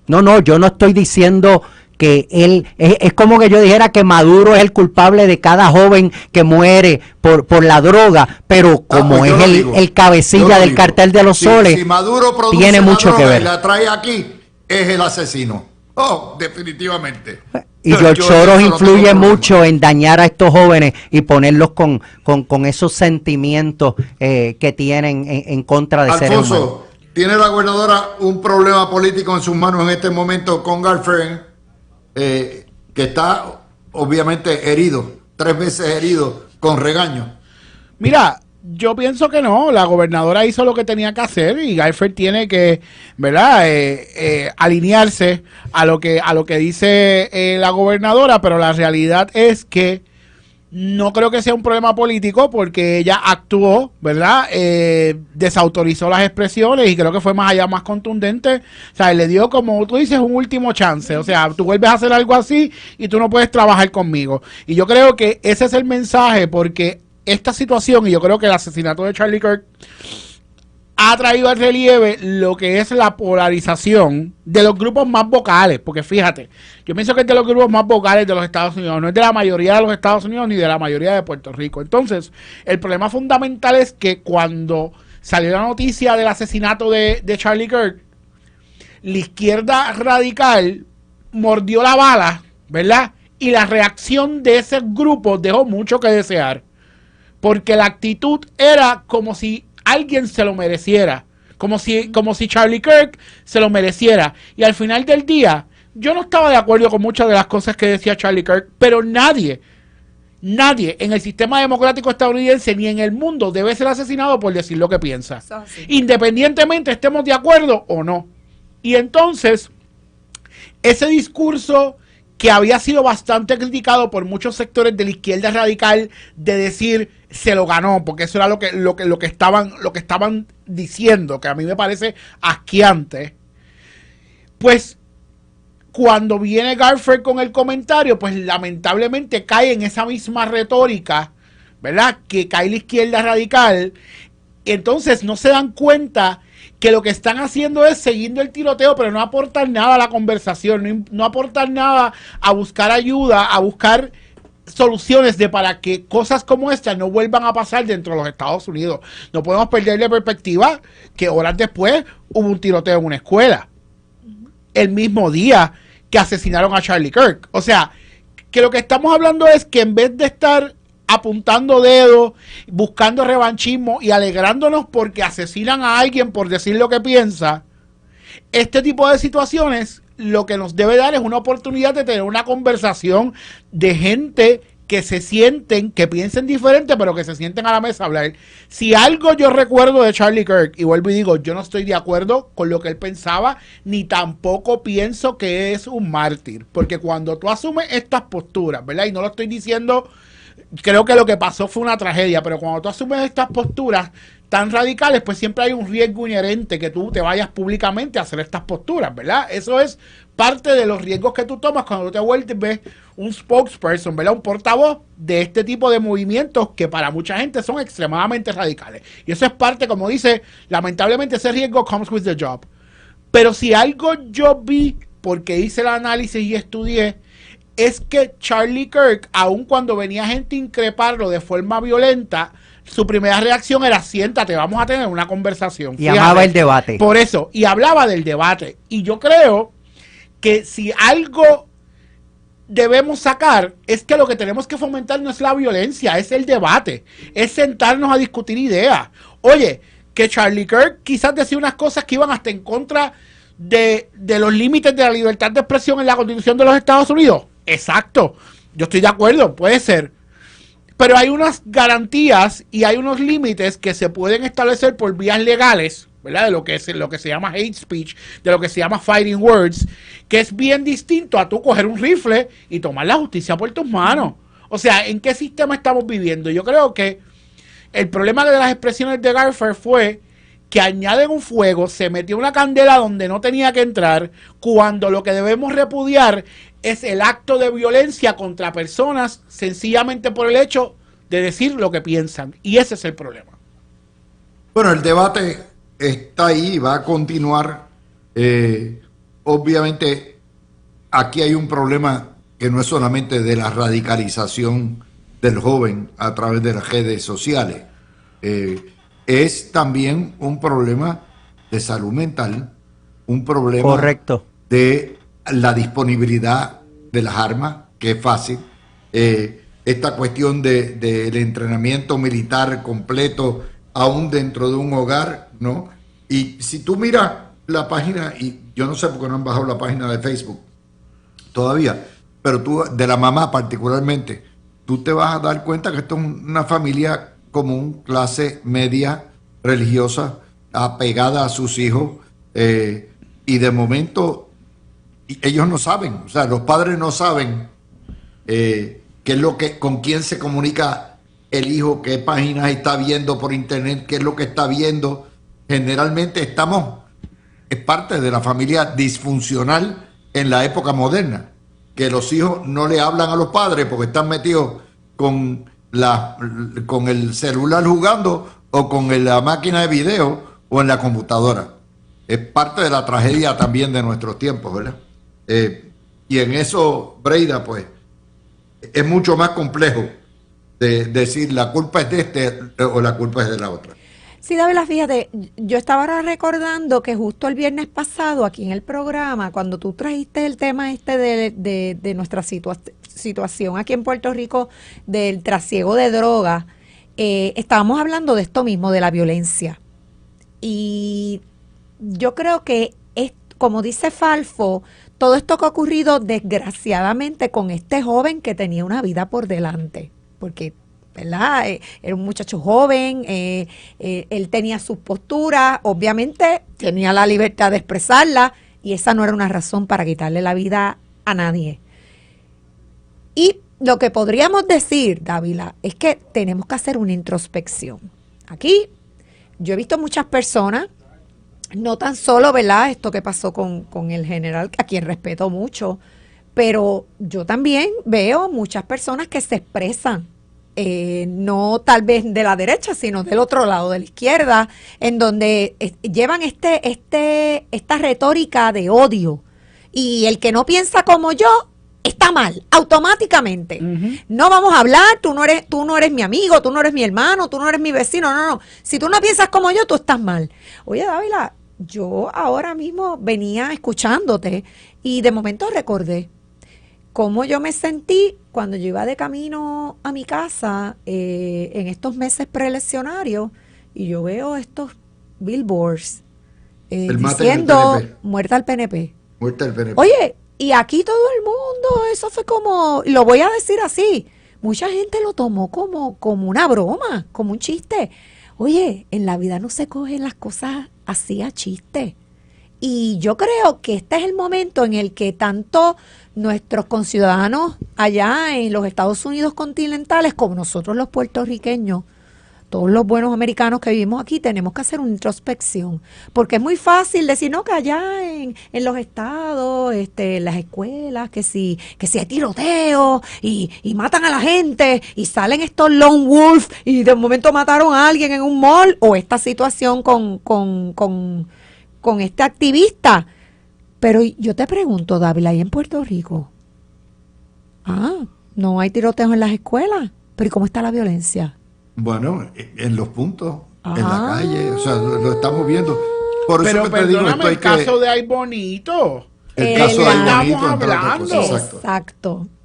No, yo no estoy diciendo que él, es como que yo dijera que Maduro es el culpable de cada joven que muere por la droga, pero como pues es el cabecilla del cartel de los soles, si Maduro produce tiene mucho que ver. Y la trae aquí, es el asesino. Oh, definitivamente. Y George Soros influye mucho en dañar a estos jóvenes y ponerlos con esos sentimientos que tienen en contra de seres humanos. Alfonso, ¿tiene la gobernadora un problema político en sus manos en este momento con Garfren, que está obviamente herido, 3 veces herido, con regaño? Mira, yo pienso que no. La gobernadora hizo lo que tenía que hacer y Guyford tiene que, ¿verdad? Alinearse a lo que dice la gobernadora, pero la realidad es que no creo que sea un problema político, porque ella actuó, ¿verdad? Desautorizó las expresiones y creo que fue más allá, más contundente. O sea, le dio, como tú dices, un último chance. O sea, tú vuelves a hacer algo así y tú no puedes trabajar conmigo. Y yo creo que ese es el mensaje, porque esta situación, y yo creo que el asesinato de Charlie Kirk ha traído al relieve lo que es la polarización de los grupos más vocales, porque fíjate, yo pienso que es de los grupos más vocales de los Estados Unidos, no es de la mayoría de los Estados Unidos ni de la mayoría de Puerto Rico. Entonces, el problema fundamental es que cuando salió la noticia del asesinato de Charlie Kirk, la izquierda radical mordió la bala, ¿verdad? Y la reacción de ese grupo dejó mucho que desear, porque la actitud era como si alguien se lo mereciera, como si Charlie Kirk se lo mereciera. Y al final del día, yo no estaba de acuerdo con muchas de las cosas que decía Charlie Kirk, pero nadie en el sistema democrático estadounidense ni en el mundo debe ser asesinado por decir lo que piensa, independientemente estemos de acuerdo o no. Y entonces, ese discurso que había sido bastante criticado por muchos sectores de la izquierda radical, de decir se lo ganó, porque eso era lo que estaban diciendo, que a mí me parece asqueante. Pues cuando viene Garford con el comentario, pues lamentablemente cae en esa misma retórica, ¿verdad? Que cae la izquierda radical. Entonces no se dan cuenta que lo que están haciendo es siguiendo el tiroteo, pero no aportan nada a la conversación, no aportan nada a buscar ayuda, a buscar soluciones para que cosas como esta no vuelvan a pasar dentro de los Estados Unidos. No podemos perder de perspectiva que horas después hubo un tiroteo en una escuela, el mismo día que asesinaron a Charlie Kirk. O sea, que lo que estamos hablando es que en vez de estar apuntando dedos, buscando revanchismo y alegrándonos porque asesinan a alguien por decir lo que piensa, este tipo de situaciones lo que nos debe dar es una oportunidad de tener una conversación de gente que se sienten, que piensen diferente, pero que se sienten a la mesa a hablar. Si algo yo recuerdo de Charlie Kirk, y vuelvo y digo, yo no estoy de acuerdo con lo que él pensaba, ni tampoco pienso que es un mártir, porque cuando tú asumes estas posturas, ¿verdad? Y no lo estoy diciendo, creo que lo que pasó fue una tragedia, pero cuando tú asumes estas posturas tan radicales, pues siempre hay un riesgo inherente que tú te vayas públicamente a hacer estas posturas, ¿verdad? Eso es parte de los riesgos que tú tomas cuando tú te vuelves un spokesperson, ¿verdad? Un portavoz de este tipo de movimientos que para mucha gente son extremadamente radicales. Y eso es parte, como dice, lamentablemente ese riesgo comes with the job. Pero si algo yo vi, porque hice el análisis y estudié, es que Charlie Kirk, aun cuando venía gente a increparlo de forma violenta, su primera reacción era: siéntate, vamos a tener una conversación. Y amaba el debate. Por eso, y hablaba del debate. Y yo creo que si algo debemos sacar, es que lo que tenemos que fomentar no es la violencia, es el debate, es sentarnos a discutir ideas. Oye, que Charlie Kirk quizás decía unas cosas que iban hasta en contra de los límites de la libertad de expresión en la Constitución de los Estados Unidos. Exacto, yo estoy de acuerdo, puede ser. Pero hay unas garantías y hay unos límites que se pueden establecer por vías legales, ¿verdad? De lo que se llama hate speech, de lo que se llama fighting words, que es bien distinto a tú coger un rifle y tomar la justicia por tus manos. O sea, ¿en qué sistema estamos viviendo? Yo creo que el problema de las expresiones de Garfer fue que añaden un fuego, se metió una candela donde no tenía que entrar, cuando lo que debemos repudiar es el acto de violencia contra personas sencillamente por el hecho de decir lo que piensan. Y ese es el problema. Bueno, el debate está ahí, va a continuar. Obviamente, aquí hay un problema que no es solamente de la radicalización del joven a través de las redes sociales. Es también un problema de salud mental, un problema correcto de la disponibilidad de las armas, que es fácil, esta cuestión del entrenamiento militar completo aún dentro de un hogar, ¿no? Y si tú miras la página, y yo no sé por qué no han bajado la página de Facebook todavía, pero tú, de la mamá particularmente, tú te vas a dar cuenta que esto es una familia común, clase media, religiosa, apegada a sus hijos, y de momento ellos no saben, o sea, los padres no saben qué es lo que, con quién se comunica el hijo, qué páginas está viendo por internet, qué es lo que está viendo. Generalmente es parte de la familia disfuncional en la época moderna, que los hijos no le hablan a los padres porque están metidos con el celular jugando o con la máquina de video o en la computadora. Es parte de la tragedia también de nuestros tiempos, ¿verdad? Y en eso, Breida, pues, es mucho más complejo de decir la culpa es de este o la culpa es de la otra. Sí, Dávila, fíjate, yo estaba ahora recordando que justo el viernes pasado aquí en el programa, cuando tú trajiste el tema de nuestra situación aquí en Puerto Rico del trasiego de drogas, estábamos hablando de esto mismo, de la violencia. Y yo creo que es, como dice Falfo, todo esto que ha ocurrido desgraciadamente con este joven que tenía una vida por delante, porque, ¿verdad? Era un muchacho joven, él tenía sus posturas, obviamente tenía la libertad de expresarla, y esa no era una razón para quitarle la vida a nadie. Y lo que podríamos decir, Dávila, es que tenemos que hacer una introspección. Aquí yo he visto muchas personas, no tan solo, ¿verdad?, esto que pasó con el general, a quien respeto mucho, pero yo también veo muchas personas que se expresan, no tal vez de la derecha, sino del otro lado, de la izquierda, en donde llevan esta retórica de odio. Y el que no piensa como yo está mal, automáticamente. Uh-huh. No vamos a hablar, tú no eres mi amigo, tú no eres mi hermano, tú no eres mi vecino, no. Si tú no piensas como yo, tú estás mal. Oye, Dávila, yo ahora mismo venía escuchándote y de momento recordé cómo yo me sentí cuando yo iba de camino a mi casa en estos meses preeleccionarios y yo veo estos billboards diciendo muerta al PNP. Muerta al PNP. Oye, y aquí todo el mundo, eso fue como, lo voy a decir así, mucha gente lo tomó como una broma, como un chiste. Oye, en la vida no se cogen las cosas así a chiste. Y yo creo que este es el momento en el que tanto nuestros conciudadanos allá en los Estados Unidos continentales como nosotros los puertorriqueños, todos los buenos americanos que vivimos aquí, tenemos que hacer una introspección, porque es muy fácil decir, no, que allá en los estados, las escuelas, que si hay tiroteo y matan a la gente y salen estos lone wolf y de momento mataron a alguien en un mall, o esta situación con con este activista. Pero yo te pregunto, Dávila, ¿y en Puerto Rico? No hay tiroteos en las escuelas. Pero ¿y cómo está la violencia? Bueno, en los puntos, en la calle, o sea, lo estamos viendo. Por eso Pero que te digo, perdóname, esto hay el caso que... de Ay Bonito. El caso de estamos Ay Bonito, entre otras hablando. cosas,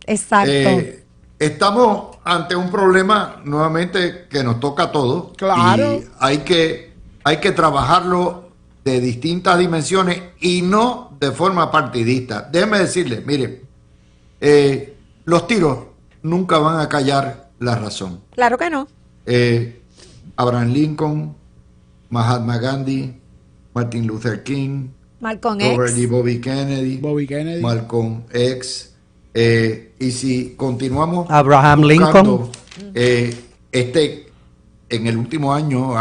Exacto. Estamos ante un problema nuevamente que nos toca a todos. Claro. Y hay que trabajarlo de distintas dimensiones y no de forma partidista. Déjeme decirle, mire, los tiros nunca van a callar la razón. Claro que no. Abraham Lincoln, Mahatma Gandhi, Martin Luther King, Malcolm Robert X. y Bobby Kennedy, Malcolm X, y si continuamos Abraham buscando, en el último año,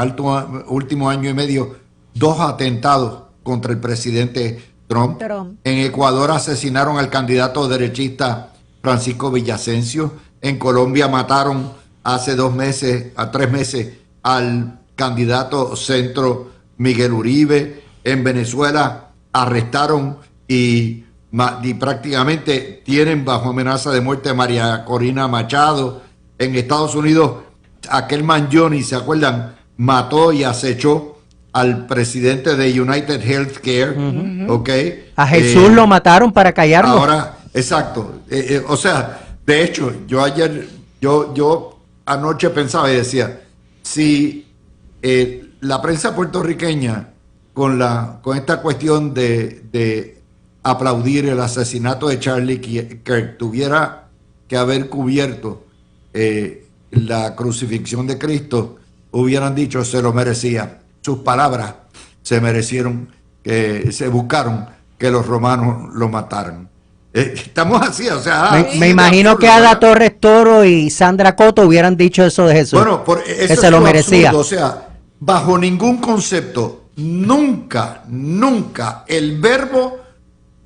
último año y medio, 2 atentados contra el presidente Trump. En Ecuador asesinaron al candidato derechista Francisco Villavicencio. En Colombia mataron hace 3 meses al candidato centro Miguel Uribe. En Venezuela arrestaron y prácticamente tienen bajo amenaza de muerte a María Corina Machado. En Estados Unidos, aquel Mangione, ¿se acuerdan? Mató y acechó al presidente de United Healthcare, ¿ok? A Jesús lo mataron para callarlo. Ahora, exacto. O sea, de hecho, yo anoche pensaba y decía, si la prensa puertorriqueña con esta cuestión de aplaudir el asesinato de Charlie Kirk tuviera que haber cubierto la crucifixión de Cristo, hubieran dicho se lo merecía. Sus palabras se merecieron, se buscaron que los romanos lo mataran. Estamos así, o sea... Me imagino que Ada Torres Toro y Sandra Coto hubieran dicho eso de Jesús. Bueno, que se lo merecía. Absurdo, o sea, bajo ningún concepto, nunca el verbo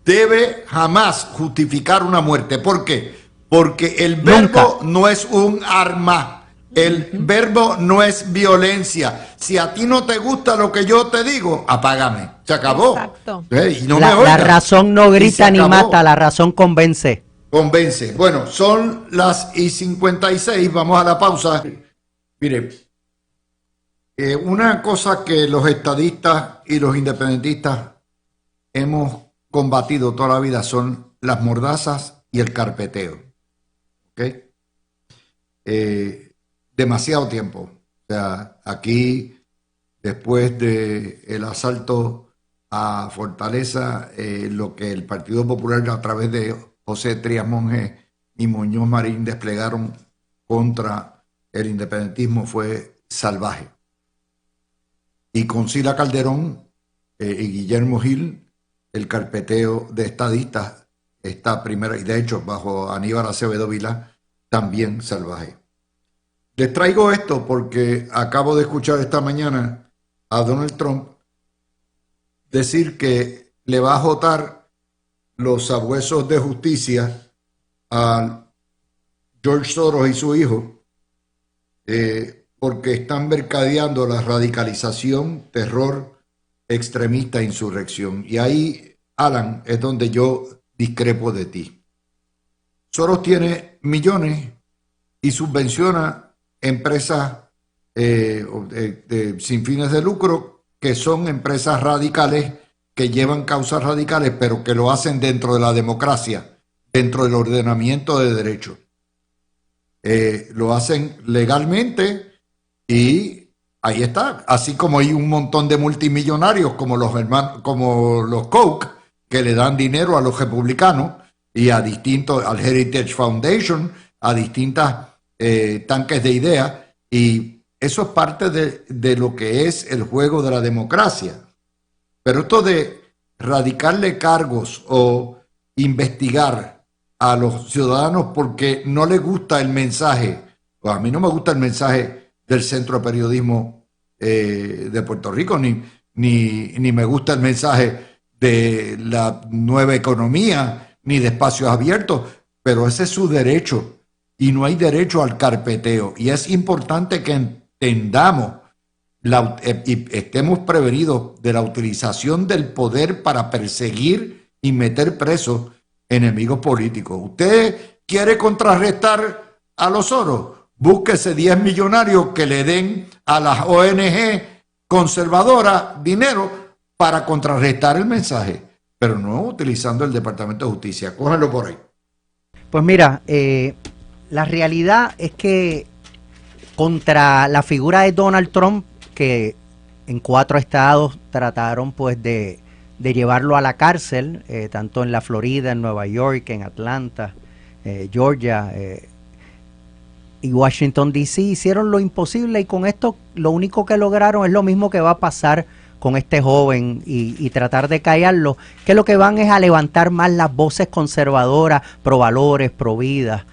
debe jamás justificar una muerte. ¿Por qué? Porque el verbo no es un arma. El verbo no es violencia. Si a ti no te gusta lo que yo te digo, apágame. Se acabó. Exacto. Y no La razón no grita ni mata, la razón convence. Convence. Bueno, son las 56. Vamos a la pausa. Mire, una cosa que los estadistas y los independentistas hemos combatido toda la vida son las mordazas y el carpeteo. ¿Ok? Demasiado tiempo. O sea, aquí, después del asalto a Fortaleza, lo que el Partido Popular a través de José Trías Monge y Muñoz Marín desplegaron contra el independentismo fue salvaje. Y con Sila Calderón y Guillermo Gil, el carpeteo de estadistas está primero, y de hecho bajo Aníbal Acevedo Vilá, también salvaje. Les traigo esto porque acabo de escuchar esta mañana a Donald Trump decir que le va a jotar los sabuesos de justicia a George Soros y su hijo porque están mercadeando la radicalización, terror, extremista, insurrección. Y ahí, Alan, es donde yo discrepo de ti. Soros tiene millones y subvenciona empresas sin fines de lucro, que son empresas radicales, que llevan causas radicales, pero que lo hacen dentro de la democracia, dentro del ordenamiento de derecho. Lo hacen legalmente y ahí está. Así como hay un montón de multimillonarios como los hermanos, como los Koch, que le dan dinero a los republicanos y a distintos, al Heritage Foundation, a distintas tanques de ideas, y eso es parte de lo que es el juego de la democracia. Pero esto de radicarle cargos o investigar a los ciudadanos porque no les gusta el mensaje, pues a mí no me gusta el mensaje del Centro de Periodismo de Puerto Rico, ni me gusta el mensaje de la nueva economía, ni de espacios abiertos, pero ese es su derecho. Y no hay derecho al carpeteo. Y es importante que entendamos y estemos prevenidos de la utilización del poder para perseguir y meter presos enemigos políticos. ¿Usted quiere contrarrestar a los Soros? Búsquese 10 millonarios que le den a las ONG conservadoras dinero para contrarrestar el mensaje, pero no utilizando el Departamento de Justicia. Cógelo por ahí. Pues mira, la realidad es que contra la figura de Donald Trump, que en 4 estados trataron pues de llevarlo a la cárcel, tanto en la Florida, en Nueva York, en Atlanta, Georgia y Washington D.C., hicieron lo imposible, y con esto lo único que lograron es lo mismo que va a pasar con este joven y tratar de callarlo, que lo que van es a levantar más las voces conservadoras, pro valores, pro vida.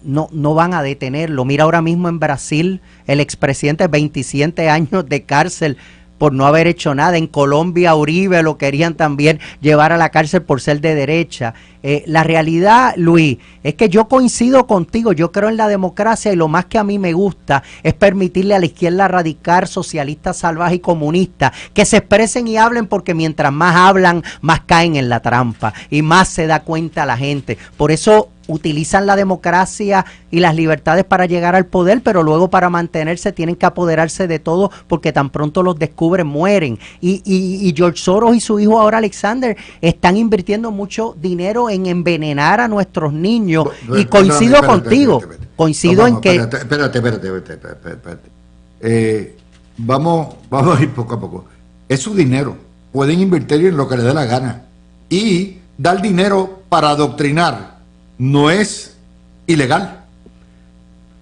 No van a detenerlo. Mira ahora mismo en Brasil, el expresidente, 27 años de cárcel por no haber hecho nada. En Colombia, Uribe lo querían también llevar a la cárcel por ser de derecha. La realidad, Luis, es que yo coincido contigo, yo creo en la democracia, y lo más que a mí me gusta es permitirle a la izquierda radical, socialista, salvaje y comunista que se expresen y hablen, porque mientras más hablan, más caen en la trampa y más se da cuenta la gente. Por eso utilizan la democracia y las libertades para llegar al poder, pero luego para mantenerse tienen que apoderarse de todo, porque tan pronto los descubren, mueren. Y George Soros y su hijo ahora Alexander están invirtiendo mucho dinero en envenenar a nuestros niños. Y coincido contigo, coincido en que... Espérate. Vamos a ir poco a poco. Es su dinero, pueden invertir en lo que les dé la gana, y dar dinero para adoctrinar no es ilegal.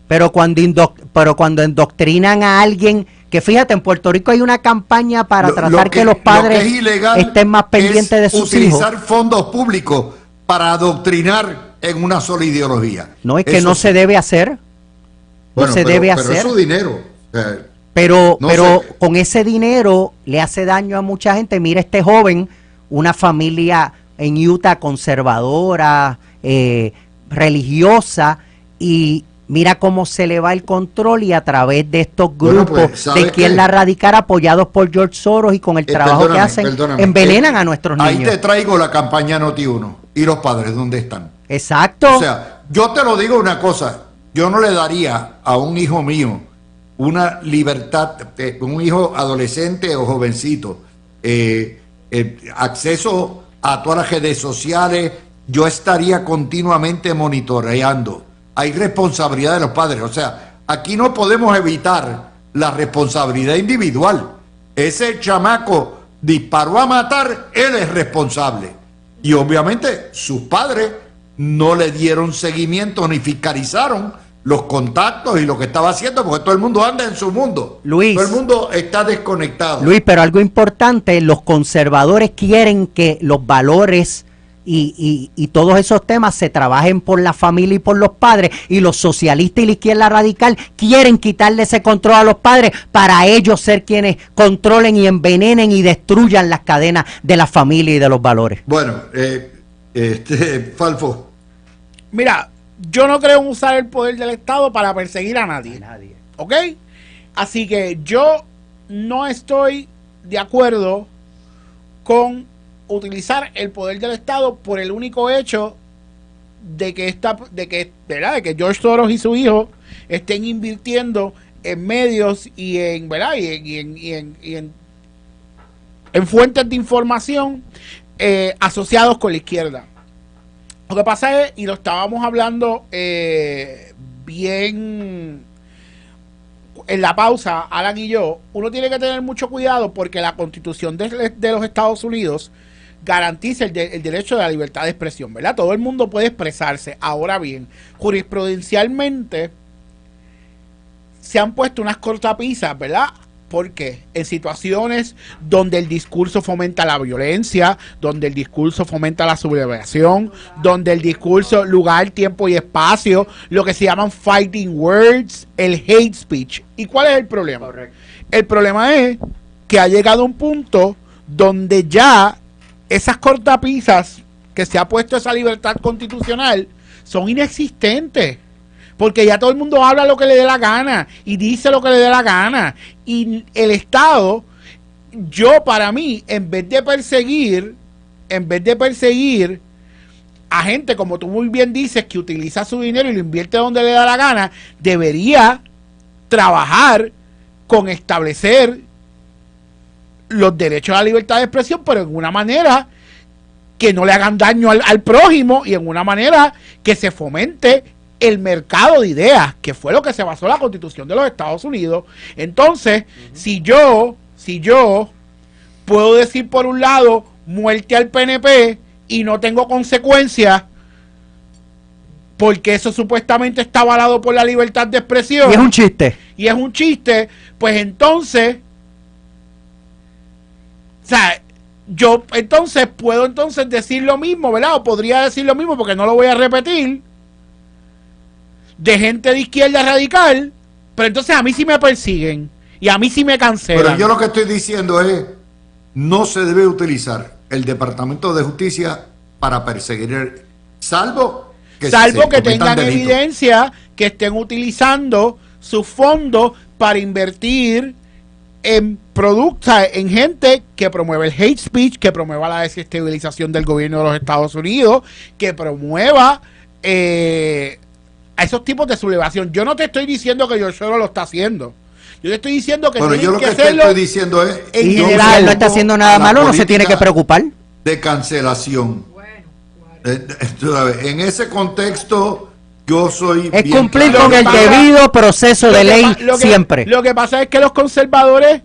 Pero cuando endoctrinan a alguien, que fíjate, en Puerto Rico hay una campaña para tratar que los padres estén más pendientes de sus hijos. Utilizar fondos públicos para adoctrinar en una sola ideología. No, es que no se debe hacer. No se debe hacer. Pero es su dinero. Pero con ese dinero le hace daño a mucha gente. Mira este joven, una familia en Utah conservadora, religiosa, y mira cómo se le va el control, y a través de estos grupos de izquierda radical apoyados por George Soros y con el trabajo que hacen, envenenan a nuestros niños. Ahí te traigo la campaña Noti1 y los padres, ¿dónde están? Exacto. O sea, yo te lo digo una cosa, yo no le daría a un hijo mío una libertad, un hijo adolescente o jovencito, acceso a todas las redes sociales. Yo estaría continuamente monitoreando. Hay responsabilidad de los padres. O sea, aquí no podemos evitar la responsabilidad individual. Ese chamaco disparó a matar, él es responsable. Y obviamente sus padres no le dieron seguimiento ni fiscalizaron los contactos y lo que estaba haciendo, porque todo el mundo anda en su mundo. Luis, todo el mundo está desconectado. Luis, pero algo importante, los conservadores quieren que los valores y todos esos temas se trabajen por la familia y por los padres, y los socialistas y la izquierda radical quieren quitarle ese control a los padres para ellos ser quienes controlen y envenenen y destruyan las cadenas de la familia y de los valores. Bueno, Falfo. Mira, yo no creo en usar el poder del Estado para perseguir a nadie. ¿Ok? Así que yo no estoy de acuerdo con utilizar el poder del Estado por el único hecho de que George Soros y su hijo estén invirtiendo en medios y en, ¿verdad? en fuentes de información asociados con la izquierda. Lo que pasa es, y lo estábamos hablando bien en la pausa, Alan y yo, uno tiene que tener mucho cuidado, porque la Constitución de los Estados Unidos garantiza el derecho de la libertad de expresión, ¿verdad? Todo el mundo puede expresarse. Ahora bien, jurisprudencialmente se han puesto unas cortapisas, ¿verdad? Porque en situaciones donde el discurso fomenta la violencia, donde el discurso fomenta la sublevación, donde el discurso, lugar, tiempo y espacio, lo que se llaman fighting words, el hate speech. ¿Y cuál es el problema? Correcto. El problema es que ha llegado un punto donde ya esas cortapisas que se ha puesto esa libertad constitucional son inexistentes. porque ya todo el mundo habla lo que le dé la gana y dice lo que le dé la gana. Y el Estado, para mí, en vez de perseguir a gente, como tú muy bien dices, que utiliza su dinero y lo invierte donde le da la gana, debería trabajar con establecer los derechos a la libertad de expresión, pero en una manera que no le hagan daño al prójimo y en una manera que se fomente el mercado de ideas, que fue lo que se basó la Constitución de los Estados Unidos. Entonces, si yo puedo decir por un lado muerte al PNP y no tengo consecuencias, porque eso supuestamente está avalado por la libertad de expresión. Y es un chiste. Pues entonces, o sea, yo entonces puedo decir lo mismo, ¿verdad? O podría decir lo mismo, porque no lo voy a repetir, de gente de izquierda radical, pero entonces a mí sí me persiguen y a mí sí me cancelan. Pero yo lo que estoy diciendo es, no se debe utilizar el Departamento de Justicia para perseguir, salvo que tengan evidencia que estén utilizando sus fondos para invertir en productos, en gente que promueve el hate speech, que promueva la desestabilización del gobierno de los Estados Unidos, que promueva a esos tipos de sublevación. Yo no te estoy diciendo que George Soros lo está haciendo. Yo te estoy diciendo que yo lo que estoy diciendo es, y él no está haciendo nada malo, no se tiene que preocupar de cancelación. En ese contexto, yo soy es cumplir con el debido proceso de ley siempre. Lo que pasa es que los conservadores,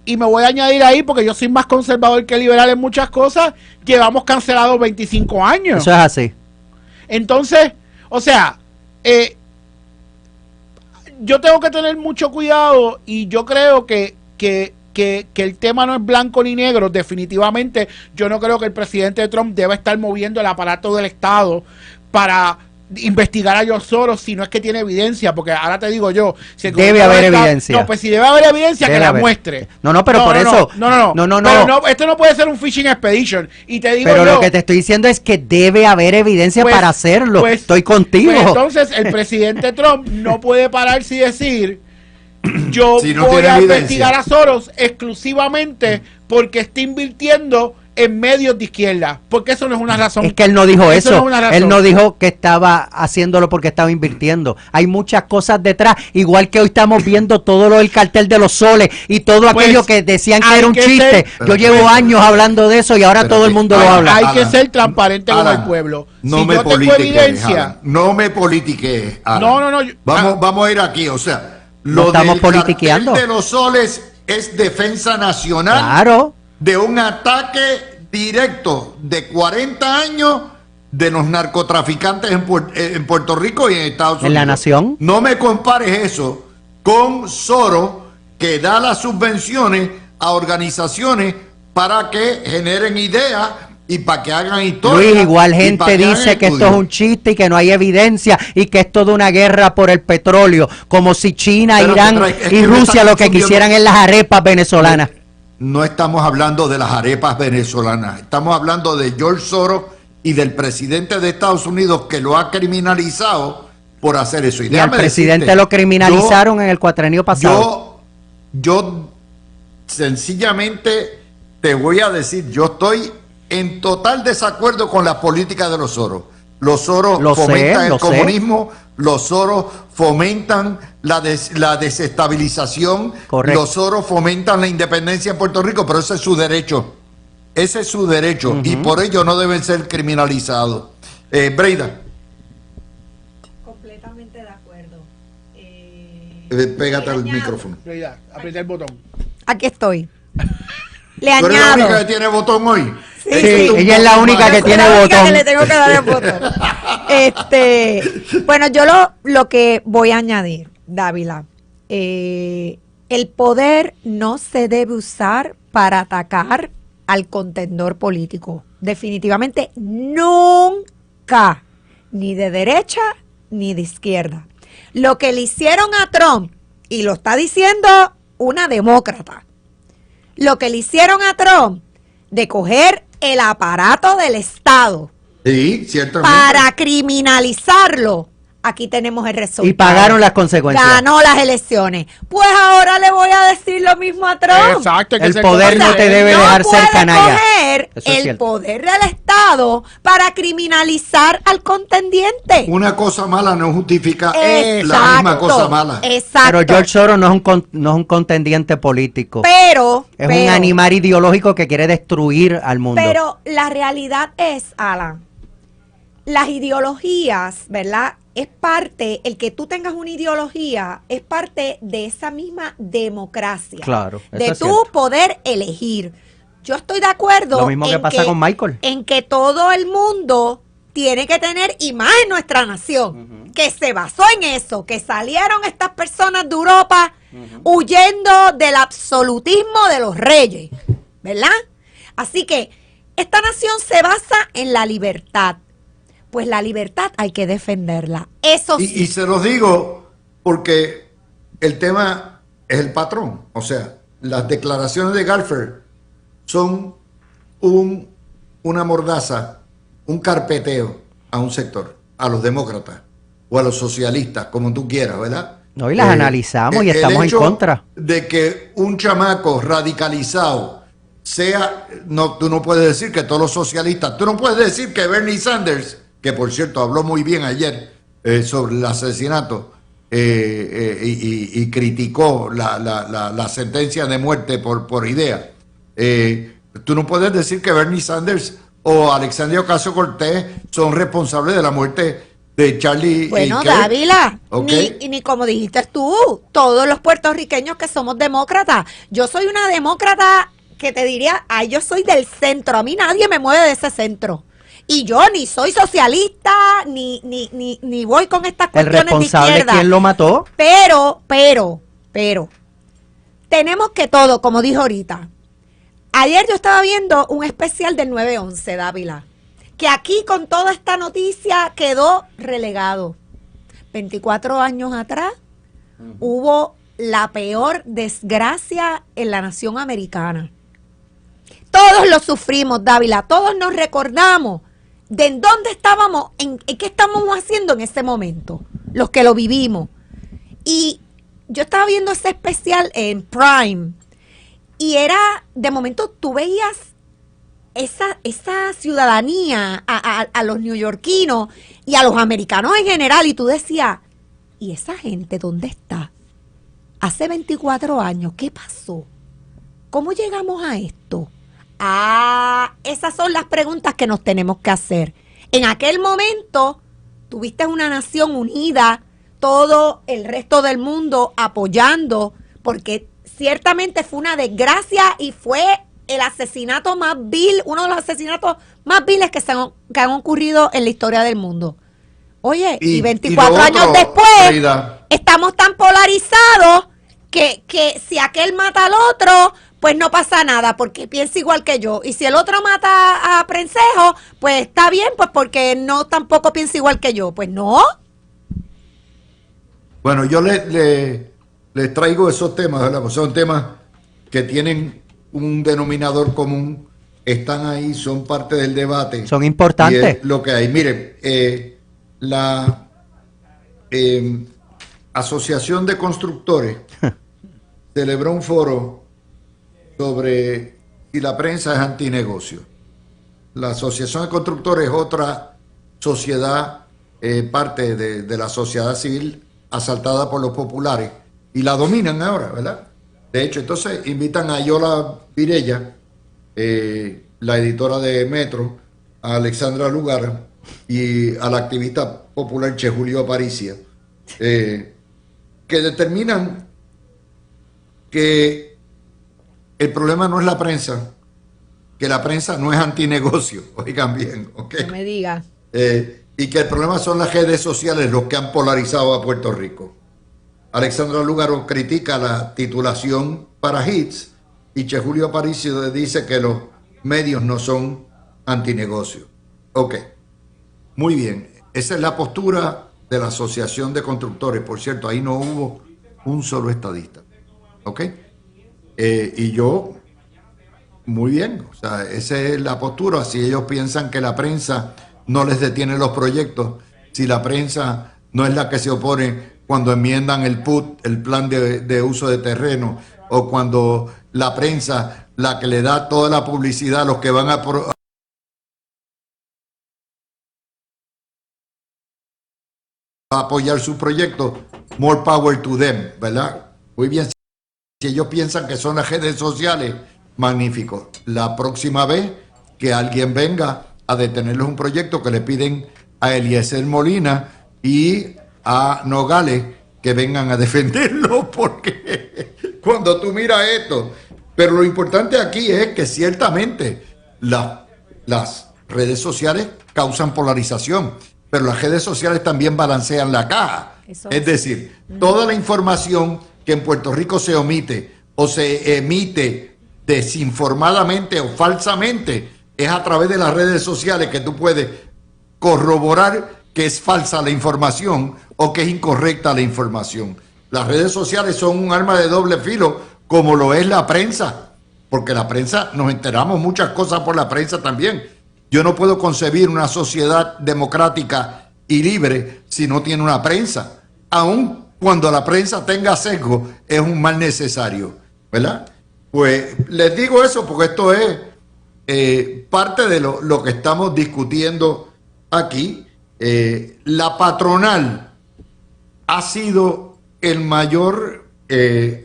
y me voy a añadir ahí porque yo soy más conservador que liberal en muchas cosas, llevamos cancelados 25 años. Eso es así. Entonces, o sea, yo tengo que tener mucho cuidado y yo creo que el tema no es blanco ni negro. Definitivamente yo no creo que el presidente Trump deba estar moviendo el aparato del Estado para investigar a George Soros si no es que tiene evidencia, porque ahora te digo yo, si debe haber evidencia. No, pues si debe haber evidencia, que la muestre. No, esto no puede ser un fishing expedition. Y te digo pero lo que te estoy diciendo es que debe haber evidencia para hacerlo. Estoy contigo. Pues entonces el presidente Trump no puede pararse y decir, yo no voy a investigar a Soros exclusivamente porque está invirtiendo en medios de izquierda, porque eso no es una razón. Es que él no dijo eso, no él no dijo que estaba haciéndolo porque estaba invirtiendo. Hay muchas cosas detrás, igual que hoy estamos viendo todo lo del cartel de los soles y todo aquello que decían que era un chiste. Yo llevo años hablando de eso y ahora todo el mundo lo habla. Hay que ser transparente con el pueblo. No si me yo tengo evidencia, no me politiquees. Vamos a ir aquí, o sea, lo estamos politiqueando. El cartel de los soles es defensa nacional. Claro. De un ataque directo de 40 años de los narcotraficantes en Puerto Rico y en Estados Unidos. En la nación. No me compares eso con Soros, que da las subvenciones a organizaciones para que generen ideas y para que hagan historia. Luis, igual gente dice que esto es un chiste y que no hay evidencia y que es toda una guerra por el petróleo, como si China, Irán y Rusia lo que quisieran es las arepas venezolanas. No estamos hablando de las arepas venezolanas, estamos hablando de George Soros y del presidente de Estados Unidos, que lo ha criminalizado por hacer eso. Y al presidente lo criminalizaron en el cuatrenio pasado. Yo sencillamente te voy a decir, yo estoy en total desacuerdo con la política de los Soros. Los Soros fomentan el comunismo, los Soros fomentan la desestabilización, correcto. Los Soros fomentan la independencia en Puerto Rico, pero ese es su derecho. Ese es su derecho y por ello no deben ser criminalizados. Breida. Completamente de acuerdo. Pégate al micrófono. Breida, aprieta el botón. Aquí estoy. ¿Tú eres la única que tiene botón hoy? Sí, ella es la única que tiene botón. Que le tengo que dar el botón. Bueno, yo lo que voy a añadir, Dávila, el poder no se debe usar para atacar al contendor político. Definitivamente nunca, ni de derecha ni de izquierda. Lo que le hicieron a Trump, y lo está diciendo una demócrata, lo que le hicieron a Trump de coger el aparato del Estado sí, ciertamente, para criminalizarlo, aquí tenemos el resultado. Y pagaron las consecuencias. Ganó las elecciones. Pues ahora le voy a decir lo mismo a Trump. Exacto. El poder no te debe dejar ser canalla. No puede coger Eso es el cierto. poder del Estado para criminalizar al contendiente. Una cosa mala no justifica Exacto, la misma cosa mala. Exacto. Pero George Soros no es un contendiente político. Pero, Es un animal ideológico que quiere destruir al mundo. Pero la realidad es, Alan, las ideologías, ¿verdad? Es parte, el que tú tengas una ideología es parte de esa misma democracia. Claro, eso de es tú cierto. poder elegir. Yo estoy de acuerdo. Lo mismo que pasa con Michael. En que todo el mundo tiene que tener imagen en nuestra nación, que se basó en eso, que salieron estas personas de Europa huyendo del absolutismo de los reyes, ¿verdad? Así que esta nación se basa en la libertad. Pues la libertad hay que defenderla. Eso sí. Y se los digo porque el tema es el patrón. O sea, las declaraciones de Galfer son una mordaza, un carpeteo a un sector, a los demócratas o a los socialistas, como tú quieras, ¿verdad? No, y las analizamos y estamos en contra. De que un chamaco radicalizado sea, no, tú no puedes decir que todos los socialistas, tú no puedes decir que Bernie Sanders, que por cierto habló muy bien ayer sobre el asesinato y criticó la sentencia de muerte por idea. Tú no puedes decir que Bernie Sanders o Alexandria Ocasio-Cortez son responsables de la muerte de Charlie. Bueno, Kirk. Dávila, Okay. ni como dijiste tú, todos los puertorriqueños que somos demócratas. Yo soy una demócrata que te diría, ay, yo soy del centro, a mí nadie me mueve de ese centro. Y yo ni soy socialista, ni voy con estas El cuestiones de responsable, izquierda. ¿quién lo mató? Pero, tenemos que todo, como dijo ahorita. Ayer yo estaba viendo un especial del 9/11, Dávila, que aquí con toda esta noticia quedó relegado. 24 años atrás hubo la peor desgracia en la nación americana. Todos lo sufrimos, Dávila, todos nos recordamos de en dónde estábamos, en qué estábamos haciendo en ese momento, los que lo vivimos. Y yo estaba viendo ese especial en Prime y era, de momento tú veías esa ciudadanía a los neoyorquinos y a los americanos en general y tú decías, ¿y esa gente dónde está? Hace 24 años, ¿qué pasó? ¿Cómo llegamos a esto? Esas son las preguntas que nos tenemos que hacer. En aquel momento tuviste una nación unida, todo el resto del mundo apoyando, porque ciertamente fue una desgracia y fue el asesinato más vil, uno de los asesinatos más viles que han ocurrido en la historia del mundo. Oye, y 24 años después, Frida, estamos tan polarizados que si aquel mata al otro, pues no pasa nada, porque piensa igual que yo. Y si el otro mata a Prensejo, pues está bien, pues porque no tampoco piensa igual que yo. Pues no. bueno, yo les traigo esos temas, ¿verdad? Pues son temas que tienen un denominador común, están ahí, son parte del debate. Son importantes. Y es lo que hay. Miren, la Asociación de Constructores celebró un foro sobre si la prensa es antinegocio. La Asociación de Constructores es otra sociedad, parte de la sociedad civil asaltada por los populares y la dominan ahora, ¿verdad? De hecho, entonces invitan a Yola Virella, la editora de Metro, a Alexandra Lugar y al activista popular Che Julio Aparicio, que determinan que el problema no es la prensa, que la prensa no es antinegocio, oigan bien, ¿ok? No me digas. Y que el problema son las redes sociales los que han polarizado a Puerto Rico. Alexandra Lúgaro critica la titulación para hits y Che Julio Aparicio dice que los medios no son antinegocio. Ok, muy bien. Esa es la postura de la Asociación de Constructores. Por cierto, ahí no hubo un solo estadista. ¿Ok? Y yo, muy bien. O sea, esa es la postura. Si ellos piensan que la prensa no les detiene los proyectos, si la prensa no es la que se opone cuando enmiendan el PUT, el plan de uso de terreno, o cuando la prensa, la que le da toda la publicidad a los que van a apoyar su proyecto, more power to them, ¿verdad? Muy bien, si ellos piensan que son las redes sociales, magnífico. La próxima vez que alguien venga a detenerles un proyecto, que le piden a Eliezer Molina y a Nogales que vengan a defenderlo, porque cuando tú miras esto, pero lo importante aquí es que ciertamente las redes sociales causan polarización, pero las redes sociales también balancean la caja. Eso Es sí. decir, toda la información que en Puerto Rico se omite o se emite desinformadamente o falsamente es a través de las redes sociales que tú puedes corroborar que es falsa la información o que es incorrecta la información. Las redes sociales son un arma de doble filo, como lo es la prensa, porque la prensa, nos enteramos muchas cosas por la prensa también. Yo no puedo concebir una sociedad democrática y libre si no tiene una prensa. Aun cuando la prensa tenga sesgo, es un mal necesario, ¿verdad? Pues les digo eso porque esto es parte de lo que estamos discutiendo aquí. La patronal ha sido el mayor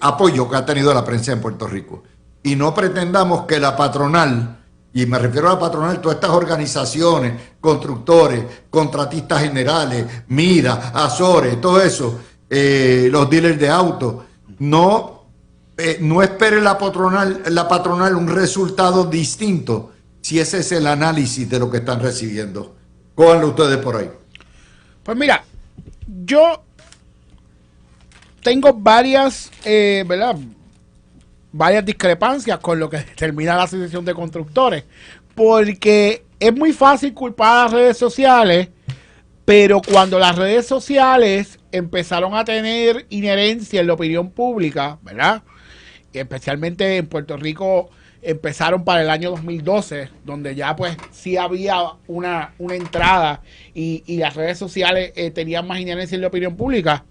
apoyo que ha tenido la prensa en Puerto Rico. Y no pretendamos que la patronal, y me refiero a la patronal, todas estas organizaciones, constructores, contratistas generales, Mira, Azores, todo eso, los dealers de autos, no espere la patronal un resultado distinto si ese es el análisis de lo que están recibiendo. Cójanlo ustedes por ahí. Pues mira, yo tengo varias, ¿verdad? Varias discrepancias con lo que determina la Asociación de Constructores, porque es muy fácil culpar a las redes sociales, pero cuando las redes sociales empezaron a tener inherencia en la opinión pública, ¿verdad? Y especialmente en Puerto Rico empezaron para el año 2012, donde ya pues sí había una entrada y las redes sociales tenían más inherencia en la opinión pública.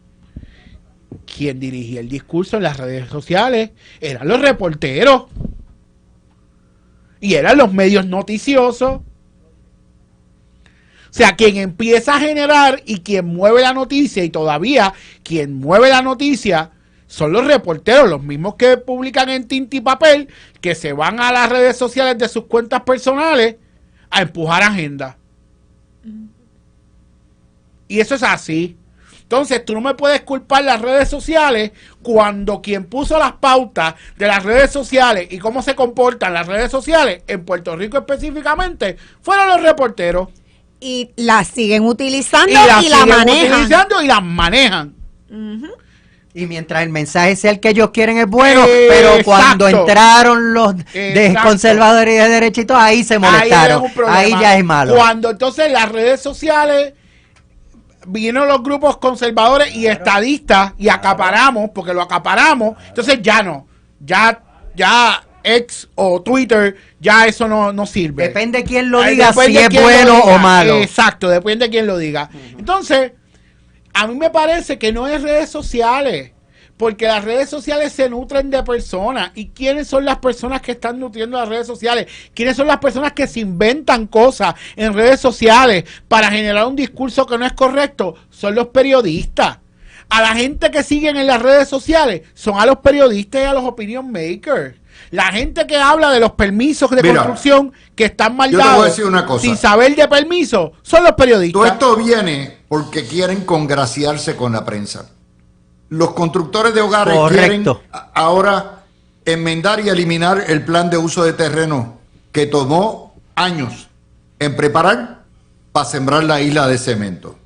Quien dirigía el discurso en las redes sociales eran los reporteros y eran los medios noticiosos. O sea, quien empieza a generar y quien mueve la noticia, y todavía quien mueve la noticia son los reporteros, los mismos que publican en tinta y papel, que se van a las redes sociales de sus cuentas personales a empujar agenda. Y eso es así. Entonces, tú no me puedes culpar las redes sociales cuando quien puso las pautas de las redes sociales y cómo se comportan las redes sociales, en Puerto Rico específicamente, fueron los reporteros. Y la siguen utilizando Y y la siguen manejan. utilizando y las manejan. Y mientras el mensaje sea el que ellos quieren es bueno, pero Exacto. cuando entraron los de Exacto. conservadores y de derechitos, ahí se Ahí molestaron. hay un problema. Ahí ya es malo. Cuando entonces las redes sociales vinieron los grupos conservadores y estadistas y acaparamos, porque lo acaparamos, entonces ya no. Ya X o Twitter, ya eso no sirve. Depende quién lo Ay, diga, depende si es quién lo bueno diga. o malo. Exacto, depende de quién lo diga. Entonces, a mí me parece que no es redes sociales, porque las redes sociales se nutren de personas. ¿Y quiénes son las personas que están nutriendo las redes sociales? ¿Quiénes son las personas que se inventan cosas en redes sociales para generar un discurso que no es correcto? Son los periodistas. A la gente que siguen en las redes sociales son a los periodistas y a los opinion makers. La gente que habla de los permisos de Mira, construcción que están mal yo te voy a dados decir una cosa. sin saber de permiso son los periodistas. Todo esto viene porque quieren congraciarse con la prensa. Los constructores de hogares Correcto. quieren ahora enmendar y eliminar el plan de uso de terreno que tomó años en preparar para sembrar la isla de cemento.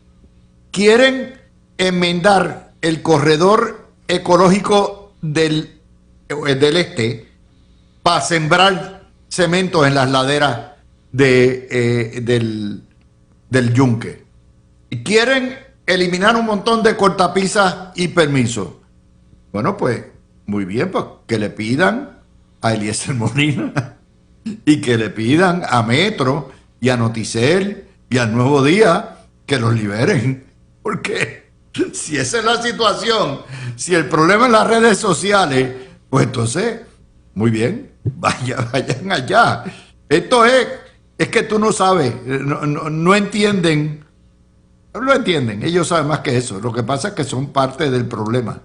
Quieren enmendar el corredor ecológico del este para sembrar cemento en las laderas del yunque. Y quieren eliminar un montón de cortapisas y permisos. Bueno, pues, muy bien, pues que le pidan a Eliezer Molina y que le pidan a Metro y a Noticel y al Nuevo Día que los liberen. Porque Si esa es la situación, si el problema es las redes sociales, pues entonces, muy bien, vayan allá. Esto es que tú no sabes, no entienden, no lo entienden, ellos saben más que eso. Lo que pasa es que son parte del problema.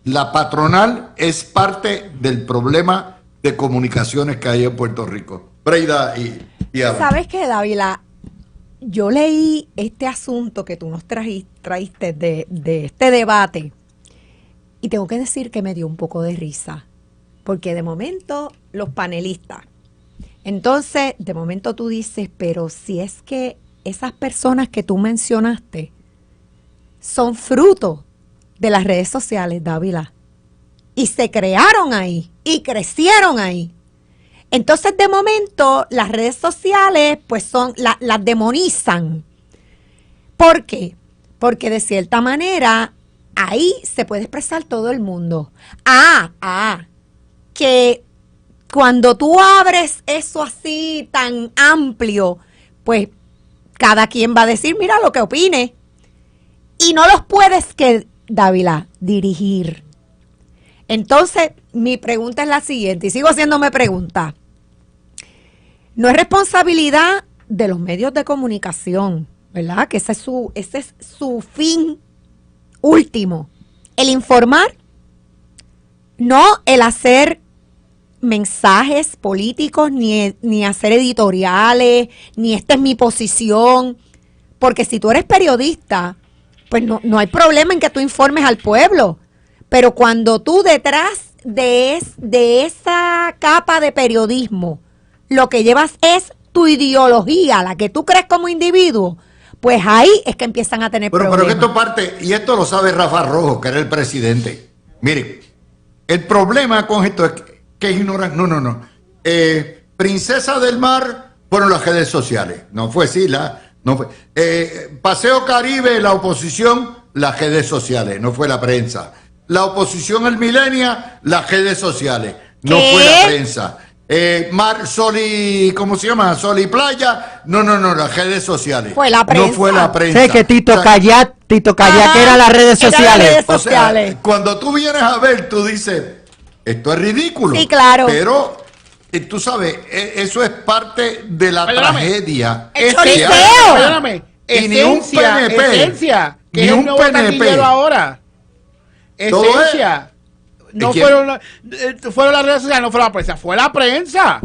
La patronal es parte del problema de comunicaciones que hay en Puerto Rico. Breida y Aaron. ¿Sabes qué, Dávila? Yo leí este asunto que tú nos traíste de este debate y tengo que decir que me dio un poco de risa, porque de momento los panelistas, entonces de momento tú dices, pero si es que esas personas que tú mencionaste son fruto de las redes sociales, Dávila, y se crearon ahí y crecieron ahí. Entonces, de momento, las redes sociales, pues las demonizan. ¿Por qué? Porque de cierta manera, ahí se puede expresar todo el mundo. Que cuando tú abres eso así tan amplio, pues cada quien va a decir, mira lo que opine. Y no los puedes, Dávila, dirigir. Entonces, mi pregunta es la siguiente, y sigo haciéndome preguntas. No es responsabilidad de los medios de comunicación, ¿verdad? Que ese es su fin último. El informar, no el hacer mensajes políticos, ni hacer editoriales, ni esta es mi posición. Porque si tú eres periodista, pues no hay problema en que tú informes al pueblo. Pero cuando tú detrás de esa capa de periodismo, lo que llevas es tu ideología, la que tú crees como individuo, pues ahí es que empiezan a tener problemas. Pero que esto parte, y esto lo sabe Rafa Rojo, que era el presidente. Mire, el problema con esto es que ignoran. No. Princesa del Mar fueron las redes sociales. No fue Sila, no fue. Paseo Caribe, la oposición, las redes sociales, no fue la prensa. La oposición al Milenia, las redes sociales, no fue la prensa. Mar, Sol y, ¿cómo se llama? Sol y Playa, no, las redes sociales. Fue la prensa. No fue la prensa. Sé que Tito Kayak era las redes sociales. O sea, cuando tú vienes a ver, tú dices, esto es ridículo. Sí, claro. Pero, tú sabes, eso es parte de la tragedia. Perdóname. Y ni un PNP. Esencia, que Ni es un el nuevo PNP. taquillero ahora. Esencia. No fueron las redes sociales, no fue la prensa, fue la prensa.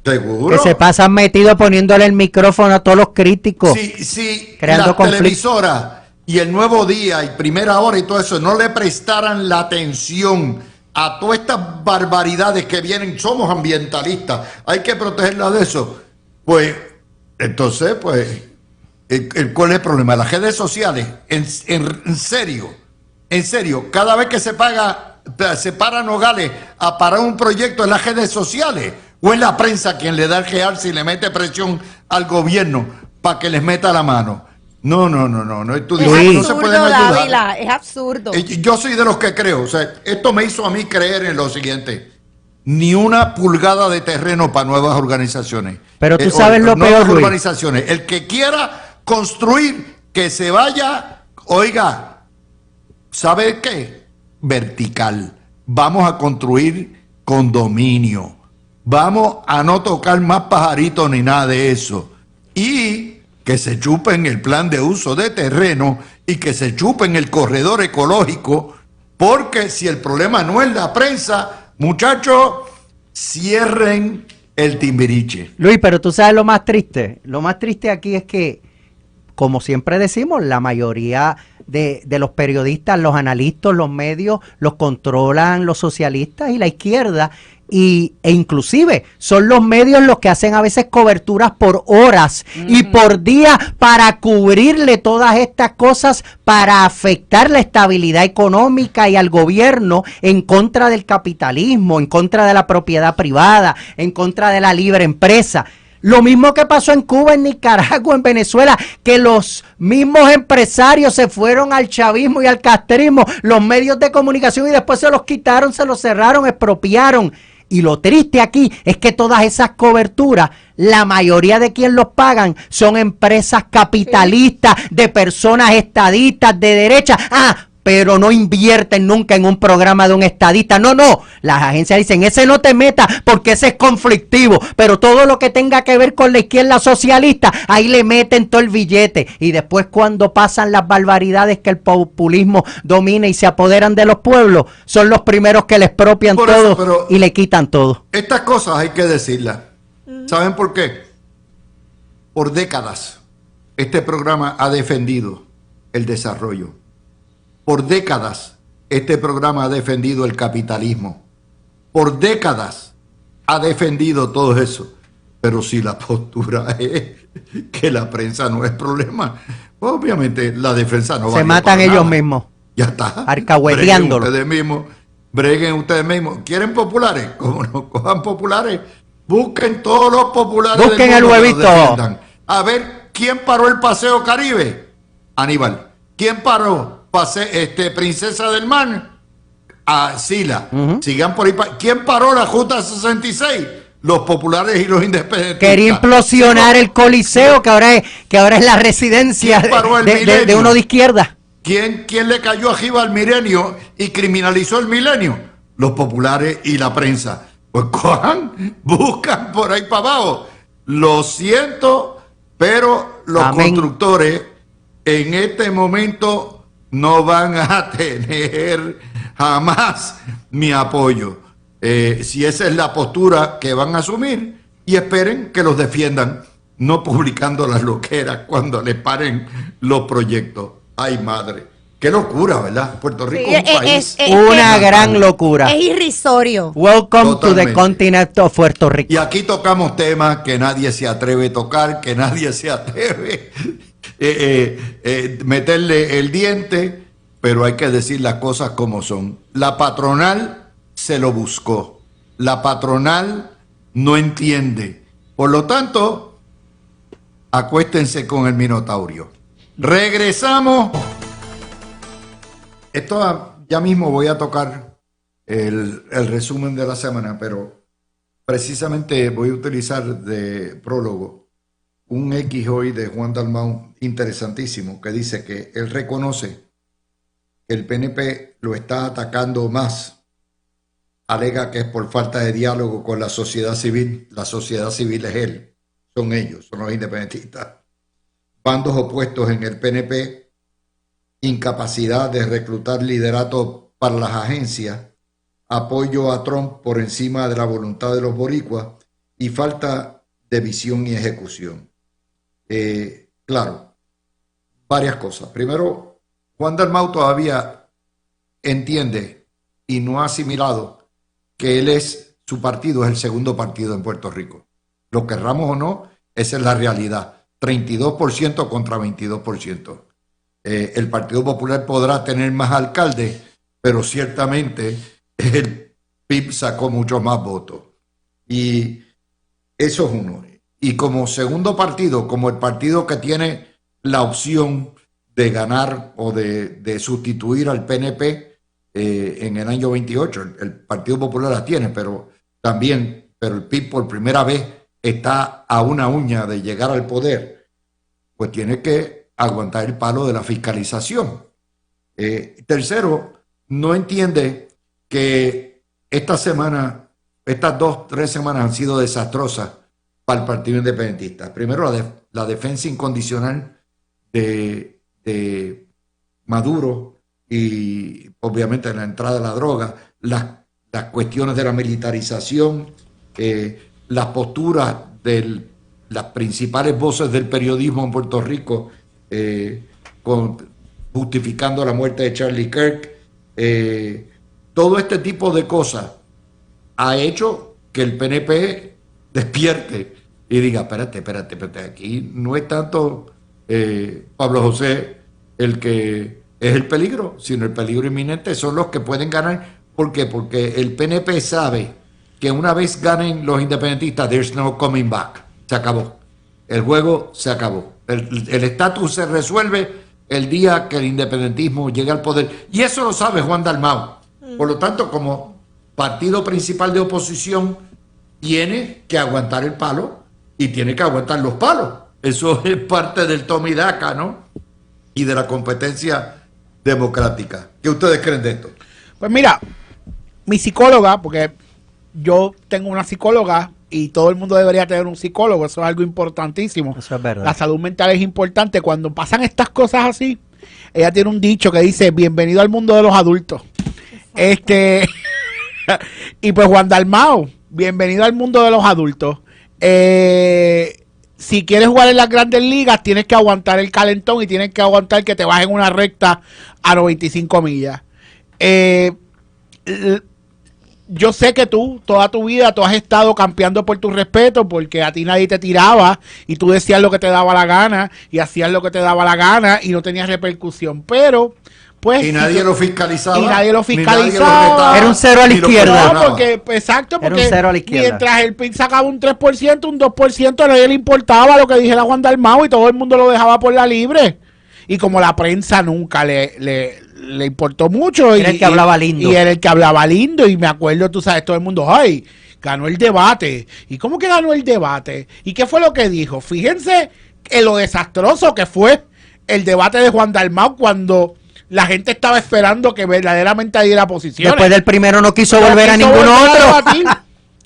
Seguro. Que se pasan metidos poniéndole el micrófono a todos los críticos. Si creando las conflicto. televisoras y el Nuevo Día y Primera Hora y todo eso no le prestaran la atención a todas estas barbaridades que vienen, somos ambientalistas, hay que protegerla de eso. Pues, entonces, pues, ¿cuál es el problema? Las redes sociales, en serio, cada vez que se para Nogales a parar un proyecto en las redes sociales, o es la prensa quien le da el realce y le mete presión al gobierno para que les meta la mano. No, tú dices, es no se absurdo, pueden ayudar. Dávila, es absurdo. Yo soy de los que creo, o sea, esto me hizo a mí creer en lo siguiente: ni una pulgada de terreno para nuevas organizaciones. Pero tú sabes lo nuevas peor, Luis. urbanizaciones. El que quiera construir, que se vaya, oiga, ¿sabe qué? Vertical. Vamos a construir condominio. Vamos a no tocar más pajaritos ni nada de eso. Y que se chupen el plan de uso de terreno y que se chupen el corredor ecológico, porque si el problema no es la prensa, muchachos, cierren el Timbiriche. Luis, pero tú sabes lo más triste. Lo más triste aquí es que, como siempre decimos, la mayoría de los periodistas, los analistas, los medios, los controlan los socialistas y la izquierda, e inclusive son los medios los que hacen a veces coberturas por horas y por día para cubrirle todas estas cosas, para afectar la estabilidad económica y al gobierno en contra del capitalismo, en contra de la propiedad privada, en contra de la libre empresa. Lo mismo que pasó en Cuba, en Nicaragua, en Venezuela, que los mismos empresarios se fueron al chavismo y al castrismo, los medios de comunicación, y después se los quitaron, se los cerraron, expropiaron. Y lo triste aquí es que todas esas coberturas, la mayoría de quien los pagan son empresas capitalistas, de personas estadistas de derecha. Pero no invierten nunca en un programa de un estadista. No, las agencias dicen, ese no te metas porque ese es conflictivo, pero todo lo que tenga que ver con la izquierda socialista, ahí le meten todo el billete. Y después cuando pasan las barbaridades que el populismo domina y se apoderan de los pueblos, son los primeros que les expropian todo y le quitan todo. Estas cosas hay que decirlas. ¿Saben por qué? Por décadas este programa ha defendido el desarrollo. Por décadas, este programa ha defendido el capitalismo. Por décadas ha defendido todo eso. Pero si la postura es que la prensa no es problema, obviamente la defensa no va a se matan ellos mismos. Ya está. Arcahueteándolo. Breguen ustedes mismos. ¿Quieren populares? Como no cojan populares, busquen todos los populares. Busquen el huevito. A ver, ¿quién paró el Paseo Caribe? Aníbal. ¿Quién paró Princesa del Mar? Sila. Sigan por ahí. ¿Quién paró la Junta 66? Los populares y los independentistas. Quería implosionar el Coliseo, que ahora es la residencia de uno de izquierda. ¿Quién le cayó arriba al milenio y criminalizó el milenio? Los populares y la prensa. Pues cojan, buscan por ahí para abajo. Lo siento, pero los constructores en este momento no van a tener jamás mi apoyo. Si esa es la postura que van a asumir, y esperen que los defiendan, no publicando las loqueras cuando les paren los proyectos. ¡Ay, madre! ¡Qué locura!, ¿verdad? Puerto Rico es un país. Una gran locura. Es irrisorio. Welcome to the continent of Puerto Rico. Y aquí tocamos temas que nadie se atreve a tocar, que nadie se atreve meterle el diente, pero hay que decir las cosas como son. La patronal se lo buscó. La patronal no entiende. Por lo tanto, acuéstense con el Minotaurio. Regresamos. Esto ya mismo voy a tocar el resumen de la semana, pero precisamente voy a utilizar de prólogo un X hoy de Juan Dalmau interesantísimo, que dice que él reconoce que el PNP lo está atacando más. Alega que es por falta de diálogo con la sociedad civil. La sociedad civil es él, son ellos, son los independentistas. Bandos opuestos en el PNP, incapacidad de reclutar liderato para las agencias, apoyo a Trump por encima de la voluntad de los boricuas y falta de visión y ejecución. Claro, varias cosas. Primero, Juan Dalmau todavía entiende y no ha asimilado que su partido es el segundo partido en Puerto Rico. Lo querramos o no, esa es la realidad. 32% contra 22%. El Partido Popular podrá tener más alcaldes, pero ciertamente el PIB sacó muchos más votos. Y eso es uno. Y como segundo partido, como el partido que tiene la opción de ganar o de sustituir al PNP en el año 28, el Partido Popular la tiene, pero el PIB por primera vez está a una uña de llegar al poder, pues tiene que aguantar el palo de la fiscalización. Tercero, no entiende que estas 2-3 semanas han sido desastrosas para el Partido Independentista. Primero, la defensa incondicional de Maduro y obviamente la entrada de la droga, las cuestiones de la militarización, las posturas de las principales voces del periodismo en Puerto Rico, justificando la muerte de Charlie Kirk. Todo este tipo de cosas ha hecho que el PNP despierte y diga, espérate, aquí no es tanto Pablo José el que es el peligro, sino el peligro inminente son los que pueden ganar. ¿Por qué? Porque el PNP sabe que una vez ganen los independentistas, there's no coming back. Se acabó. El juego se acabó. El estatus se resuelve el día que el independentismo llegue al poder. Y eso lo sabe Juan Dalmau. Por lo tanto, como partido principal de oposición tiene que aguantar el palo y tiene que aguantar los palos. Eso es parte del toma y daca, ¿no? Y de la competencia democrática. ¿Qué ustedes creen de esto? Pues mira, mi psicóloga, porque yo tengo una psicóloga y todo el mundo debería tener un psicólogo, eso es algo importantísimo. Eso es verdad. La salud mental es importante. Cuando pasan estas cosas así, ella tiene un dicho que dice, bienvenido al mundo de los adultos. Y pues Juan Dalmau, bienvenido al mundo de los adultos. Si quieres jugar en las grandes ligas, tienes que aguantar el calentón y tienes que aguantar que te bajen una recta a 95 millas. Yo sé que tú, toda tu vida, tú has estado campeando por tu respeto, porque a ti nadie te tiraba y tú decías lo que te daba la gana y hacías lo que te daba la gana y no tenías repercusión, pero pues... Y nadie lo fiscalizaba. Y nadie lo ni nadie fiscalizaba. retaba, Era un cero a la ni lo izquierda. perdonaba. No, porque, exacto, Era un porque cero a la izquierda. mientras el PIB sacaba un 3%, un 2%, a nadie le importaba lo que dijera Juan Dalmau y todo el mundo lo dejaba por la libre. Y como la prensa nunca le importó mucho. Era el que hablaba lindo. Y era el que hablaba lindo. Y me acuerdo, tú sabes, todo el mundo, ay, ganó el debate. ¿Y cómo que ganó el debate? ¿Y qué fue lo que dijo? Fíjense en lo desastroso que fue el debate de Juan Dalmau cuando la gente estaba esperando que verdaderamente diera posiciones. Después del primero no quiso No volver a quiso ningún volver a otro. debatir.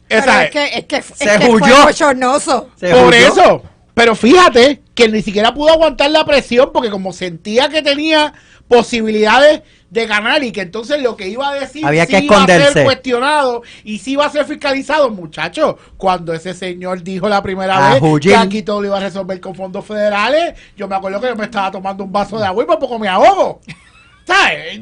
Pero Esa es que Se fue huyó. bochornoso. Se Por huyó. eso. Pero fíjate que ni siquiera pudo aguantar la presión porque como sentía que tenía posibilidades de ganar y que entonces lo que iba a decir Había que iba a esconderse. ser cuestionado y sí iba a ser fiscalizado, muchachos. Cuando ese señor dijo la primera A vez Huyín. que aquí todo lo iba a resolver con fondos federales, yo me acuerdo que yo me estaba tomando un vaso de agua y por poco me ahogo. ¿Sabes?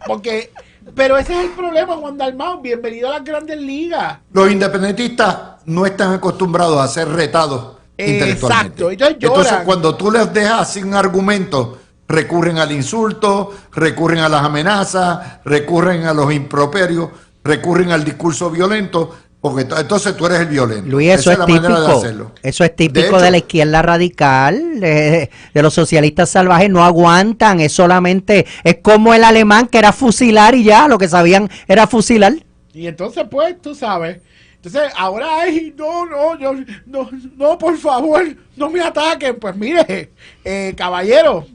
Porque... Pero ese es el problema, Juan Dalmau. Bienvenido a las grandes ligas. Los independentistas no están acostumbrados a ser retados intelectualmente. Exacto, entonces lloran. Cuando tú les dejas sin argumento, recurren al insulto, recurren a las amenazas, recurren a los improperios, recurren al discurso violento, porque entonces tú eres el violento. Luis, eso Esa es la manera de típico. hacerlo. Eso es típico hecho, de la izquierda radical, de los socialistas salvajes. No aguantan, es solamente, es como el alemán que era fusilar y ya, lo que sabían era fusilar. Y entonces, pues, tú sabes. Entonces, ahora, ay, no, por favor, no me ataquen. Pues mire, caballero,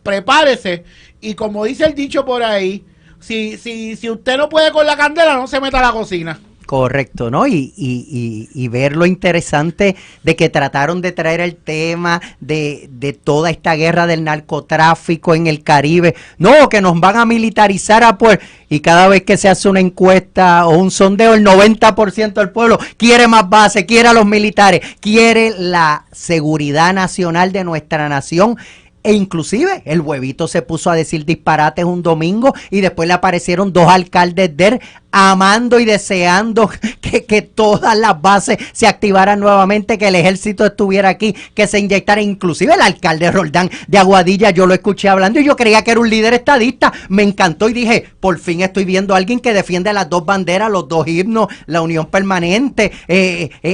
prepárese. Y como dice el dicho por ahí, si usted no puede con la candela, no se meta a la cocina. Correcto, ¿no? Y ver lo interesante de que trataron de traer el tema de toda esta guerra del narcotráfico en el Caribe. No, que nos van a militarizar a pues. Y cada vez que se hace una encuesta o un sondeo, el 90% del pueblo quiere más base, quiere a los militares, quiere la seguridad nacional de nuestra nación. E inclusive el huevito se puso a decir disparates un domingo y después le aparecieron dos alcaldes de él amando y deseando que todas las bases se activaran nuevamente, que el ejército estuviera aquí, que se inyectara. Inclusive el alcalde Roldán de Aguadilla, yo lo escuché hablando y yo creía que era un líder estadista. Me encantó y dije, por fin estoy viendo a alguien que defiende las dos banderas, los dos himnos, la unión permanente,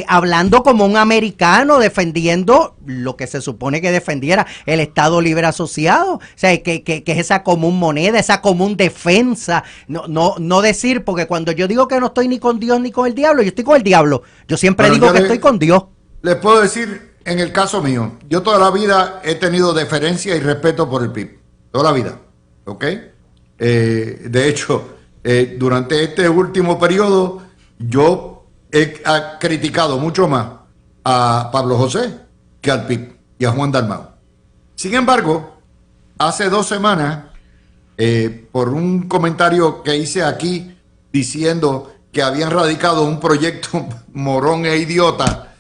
hablando como un americano, defendiendo lo que se supone que defendiera el Estado Libre Asociado. O sea, que es esa común moneda, esa común defensa. No decir, porque cuando yo digo que no estoy ni con Dios ni con el diablo, yo estoy con el diablo. Yo siempre Pero digo yo que estoy con Dios. Les puedo decir, en el caso mío, yo toda la vida he tenido deferencia y respeto por el PIB. Toda la vida. ¿Ok? De hecho, durante este último periodo, yo he criticado mucho más a Pablo José que al PIB y a Juan Dalmau. Sin embargo, hace 2 semanas, por un comentario que hice aquí diciendo que habían radicado un proyecto morón e idiota,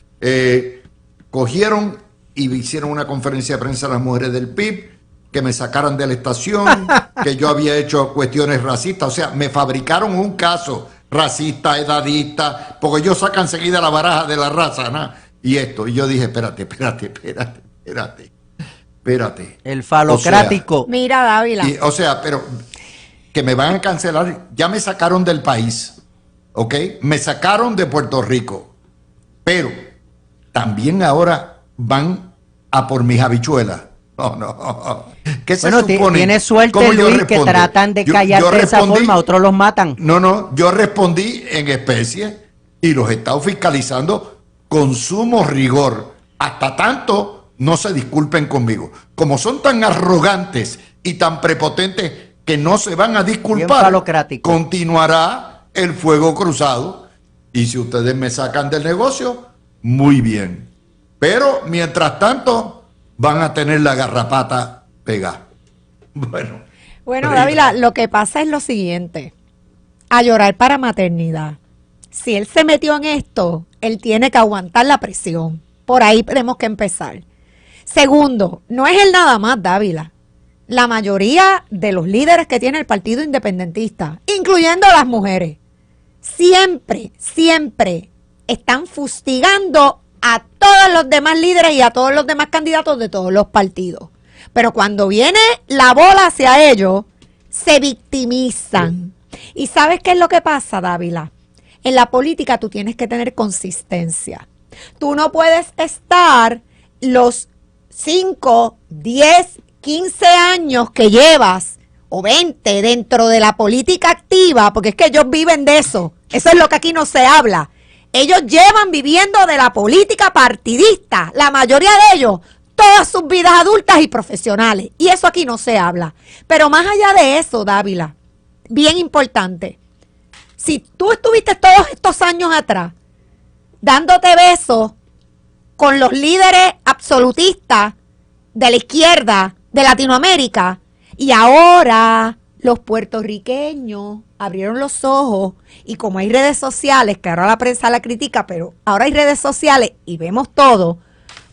cogieron y hicieron una conferencia de prensa a las mujeres del PIB, que me sacaran de la estación, que yo había hecho cuestiones racistas. O sea, me fabricaron un caso racista, edadista, porque ellos sacan enseguida la baraja de la raza, ¿no? Y esto, y yo dije, espérate. El falocrático. Mira, Dávila. O sea, pero que me van a cancelar, ya me sacaron del país, ¿ok? Me sacaron de Puerto Rico, pero también ahora van a por mis habichuelas. no. ¿Qué se Bueno, supone? tiene suerte, ¿Cómo yo Luis, que respondo? tratan de Yo callar de esa respondí- forma, otros los matan. No, yo respondí en especie y los he estado fiscalizando con sumo rigor. Hasta tanto no se disculpen conmigo. Como son tan arrogantes y tan prepotentes que no se van a Bien disculpar, falocrático. continuará el fuego cruzado. Y si ustedes me sacan del negocio, muy bien. Pero mientras tanto, van a tener la garrapata pegada. Bueno, Bueno, Rita. Dávila, lo que pasa es lo siguiente. A llorar para maternidad. Si él se metió en esto, él tiene que aguantar la presión. Por ahí tenemos que empezar. Segundo, no es él nada más, Dávila. La mayoría de los líderes que tiene el Partido Independentista, incluyendo las mujeres, siempre están fustigando a todos los demás líderes y a todos los demás candidatos de todos los partidos. Pero cuando viene la bola hacia ellos, se victimizan. ¿Y sabes qué es lo que pasa, Dávila? En la política tú tienes que tener consistencia. Tú no puedes estar los 5, 10, 15 años que llevas o 20 dentro de la política activa, porque es que ellos viven de eso. Eso es lo que aquí no se habla. Ellos llevan viviendo de la política partidista, la mayoría de ellos, todas sus vidas adultas y profesionales. Y eso aquí no se habla. Pero más allá de eso, Dávila, bien importante, si tú estuviste todos estos años atrás dándote besos con los líderes absolutistas de la izquierda de Latinoamérica y ahora los puertorriqueños abrieron los ojos y como hay redes sociales, que ahora la prensa la critica, pero ahora hay redes sociales y vemos todo,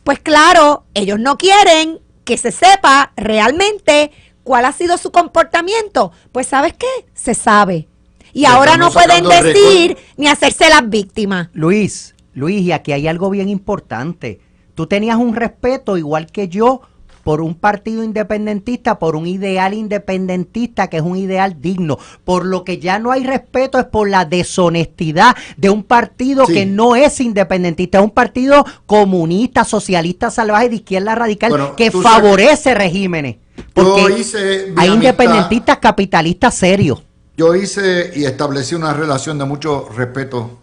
pues claro, ellos no quieren que se sepa realmente cuál ha sido su comportamiento. Pues ¿sabes qué? Se sabe. Y Le ahora no estamos pueden sacando decir récord. ni hacerse las víctimas. Luis, y aquí hay algo bien importante. Tú tenías un respeto, igual que yo, por un partido independentista, por un ideal independentista que es un ideal digno. Por lo que ya no hay respeto es por la deshonestidad de un partido Sí. que no es independentista, es un partido comunista, socialista, salvaje, de izquierda radical, Bueno, que tú sabes- favorece regímenes. Yo Porque hice mi hay amistad- independentistas capitalistas serios. Yo hice y establecí una relación de mucho respeto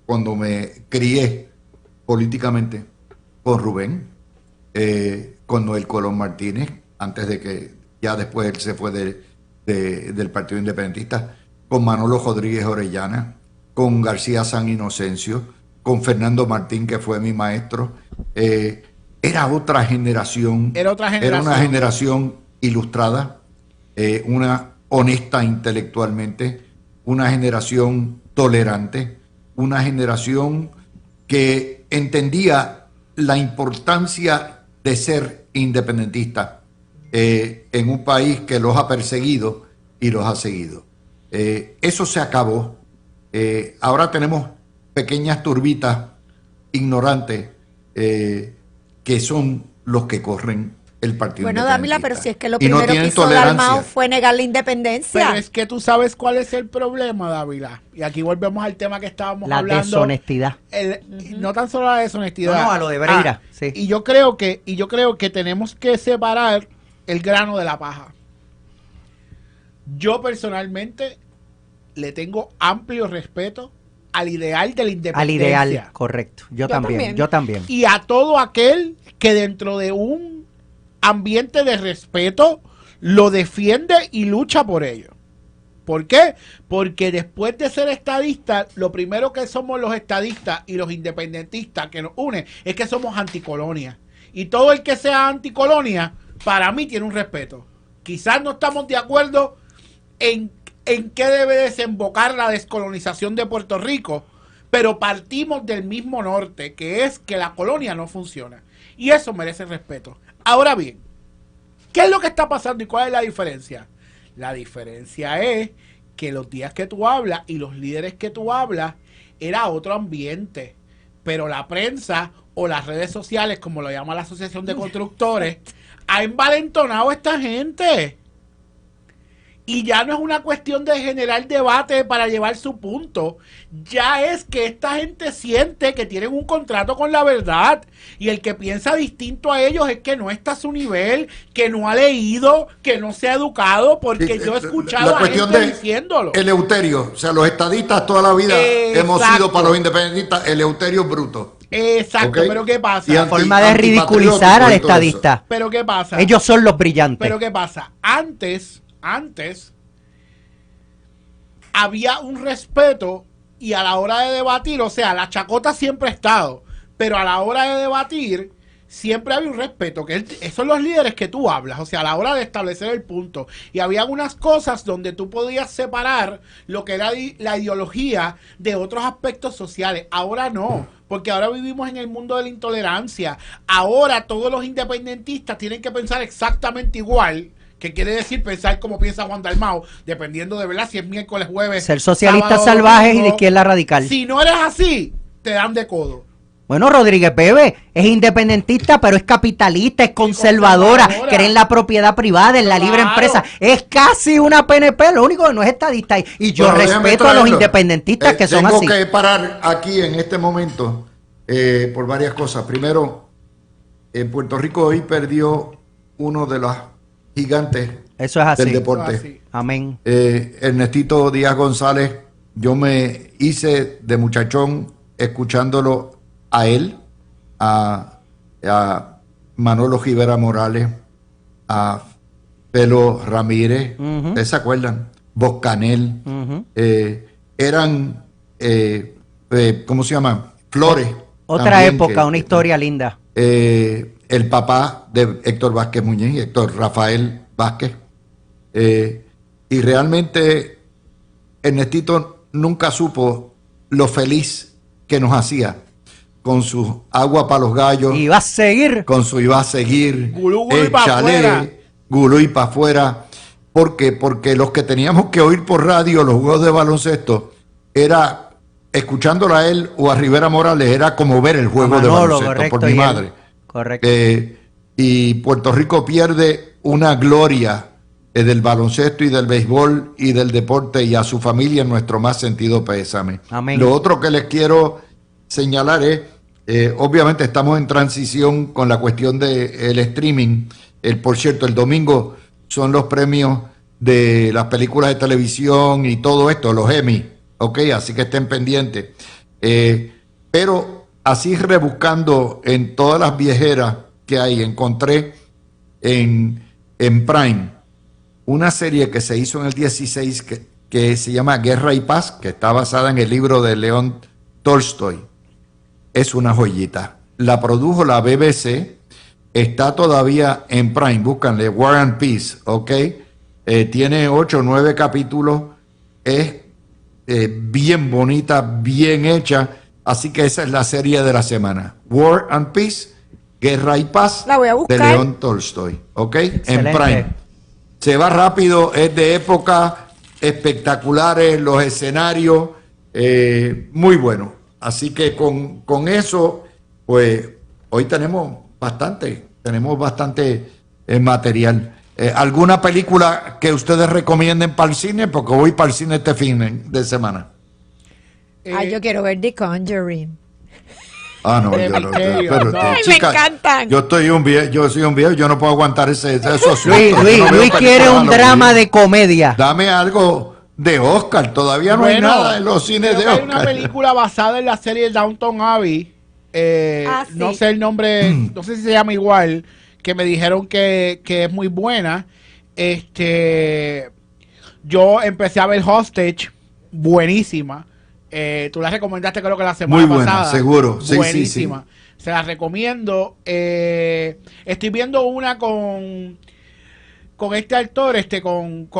cuando me crié políticamente con Rubén, con Noel Colón Martínez, antes de que ya después él se fue del Partido Independentista, con Manolo Rodríguez Orellana, con García San Inocencio, con Fernando Martín, que fue mi maestro. Era otra generación. Era otra Era generación. una generación ilustrada, una honesta intelectualmente, una generación tolerante, una generación que entendía la importancia de ser independentista en un país que los ha perseguido y los ha seguido. Eso se acabó. Ahora tenemos pequeñas turbitas ignorantes que son los que corren el partido Bueno, independentista. Dávila, pero si es que lo Y no primero que tienen hizo tolerancia. Dalmau fue negar la independencia. Pero es que tú sabes cuál es el problema, Dávila. Y aquí volvemos al tema que estábamos La hablando. deshonestidad. No tan solo la deshonestidad. No, a lo de Breira, sí. Y yo creo que tenemos que separar el grano de la paja. Yo personalmente le tengo amplio respeto al ideal de la Al independencia. ideal, correcto. Yo también. también. Y a todo aquel que dentro de un ambiente de respeto lo defiende y lucha por ello. ¿Por qué? Porque después de ser estadistas, lo primero que somos los estadistas y los independentistas que nos une es que somos anticolonia. Y todo el que sea anticolonia, para mí tiene un respeto. Quizás no estamos de acuerdo en qué debe desembocar la descolonización de Puerto Rico, pero partimos del mismo norte, que es que la colonia no funciona. Y eso merece respeto. Ahora bien, ¿qué es lo que está pasando y cuál es la diferencia? La diferencia es que los días que tú hablas y los líderes que tú hablas era otro ambiente, pero la prensa o las redes sociales, como lo llama la Asociación de Constructores, ha envalentonado a esta gente. Y ya no es una cuestión de generar debate para llevar su punto. Ya es que esta gente siente que tienen un contrato con la verdad. Y el que piensa distinto a ellos es que no está a su nivel, que no ha leído, que no se ha educado, porque yo he escuchado a gente diciéndolo. Eleuterio, o sea, los estadistas toda la vida hemos sido para los independentistas Eleuterio bruto. Exacto, ¿Okay? pero ¿qué pasa? La forma de ridiculizar al estadista. Pero ¿qué pasa? Ellos son los brillantes. Pero ¿qué pasa? Antes había un respeto y a la hora de debatir, o sea, la chacota siempre ha estado, pero a la hora de debatir siempre había un respeto, que esos son los líderes que tú hablas, o sea, a la hora de establecer el punto. Y había algunas cosas donde tú podías separar lo que era la ideología de otros aspectos sociales. Ahora no, porque ahora vivimos en el mundo de la intolerancia. Ahora todos los independentistas tienen que pensar exactamente igual, que quiere decir pensar como piensa Juan Dalmau, dependiendo de verdad si es miércoles, jueves, ser socialistas sábado, salvajes domingo. y de izquierda radical. Si no eres así, te dan de codo. Bueno, Rodríguez Bebe es independentista, pero es capitalista, es conservadora, cree en la propiedad privada, en la libre empresa. Es casi una PNP, lo único que no es estadista. Y yo respeto a los independentistas que son así. Tengo que parar aquí en este momento por varias cosas. Primero, Puerto Rico hoy perdió uno de los gigantes Eso es así. del deporte. Eso es así. Amén. Ernestito Díaz González, yo me hice de muchachón escuchándolo a él, a Manolo Rivera Morales, a Pelo Ramírez, ¿ustedes se acuerdan? Boscanel, eran, ¿cómo se llama? Flores. Otra también, época, una historia linda. El papá de Héctor Vázquez Muñiz, Héctor Rafael Vázquez. Y realmente Ernestito nunca supo lo feliz que nos hacía con su agua para los gallos. Y va a seguir. Con su iba a seguir. Gulú y pa' afuera. Gulú y para afuera. ¿Por qué? Porque los que teníamos que oír por radio los juegos de baloncesto era, escuchándolo a él o a Rivera Morales, era como ver el juego de baloncesto, correcto, por mi madre. Correcto. Y Puerto Rico pierde una gloria del baloncesto y del béisbol y del deporte, y a su familia en nuestro más sentido pésame. Amén. Lo otro que les quiero señalar es, obviamente estamos en transición con la cuestión del streaming. Por cierto, el domingo son los premios de las películas de televisión y todo esto, los Emmy, ¿ok? Así que estén pendientes. Pero así rebuscando en todas las viejeras que hay, encontré en Prime una serie que se hizo en el 16 que se llama Guerra y Paz, que está basada en el libro de León Tolstoy. Es una joyita. La produjo la BBC, está todavía en Prime, búscanle War and Peace, ¿ok? Tiene 8 o 9 capítulos, es bien bonita, bien hecha, así que esa es la serie de la semana. War and Peace, Guerra y Paz, La voy a buscar. de León Tolstoy, ¿ok? Excelente. En Prime. Se va rápido, es de época, espectaculares los escenarios, muy bueno. Así que con eso, pues hoy tenemos bastante material. ¿Alguna película que ustedes recomienden para el cine? Porque voy para el cine este fin de semana. Yo quiero ver The Conjuring. Ah, no, El yo no. misterio, Pero, no. Ay, me encantan. Yo soy un viejo, yo no puedo aguantar esos sustos. Luis Yo no veo quiere películas un a lo drama bien. de comedia. Dame algo de Oscar, todavía no hay nada en los cines creo de que hay Oscar. una película basada en la serie Downton Abbey. Sí. No sé el nombre, no sé si se llama igual, que me dijeron que es muy buena. Yo empecé a ver Hostage, buenísima. Tú la recomendaste creo que la semana Muy buena, pasada. seguro. Sí, buenísima. Se la recomiendo. Estoy viendo una con este actor,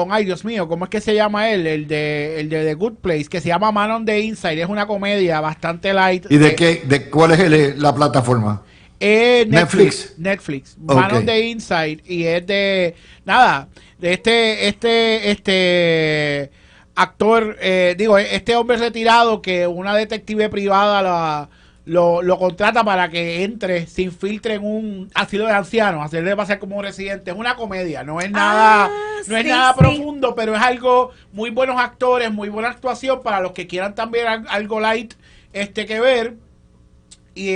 ay Dios mío, ¿cómo es que se llama él? El de The Good Place, que se llama Man on the Inside, es una comedia bastante light. ¿Y de cuál es la plataforma? Netflix. Man Ok. on the Inside, y es de este actor, este hombre retirado que una detective privada lo contrata para que entre, se infiltre en un asilo de ancianos, hacerle pasar como un residente. Es una comedia, no es nada, no es sí, nada sí. profundo, pero es algo, muy buenos actores, muy buena actuación para los que quieran también algo light que ver. Y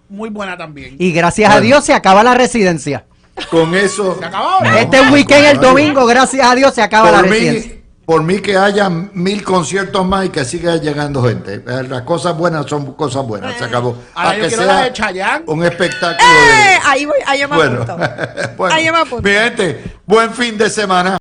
muy buena también. Y gracias a Dios se acaba la residencia. Con eso. ¿Se acaba ahora? Este weekend, el domingo, gracias a Dios, se acaba la Por residencia. por mí que haya 1000 conciertos más y que siga llegando gente. Las cosas buenas son cosas buenas. Se acabó. Ahora A yo que quiero la sea de Chayanne. un espectáculo de. Ahí voy, ahí yo me Bueno, apunto. bueno, Ahí yo me apunto. mi gente, buen fin de semana.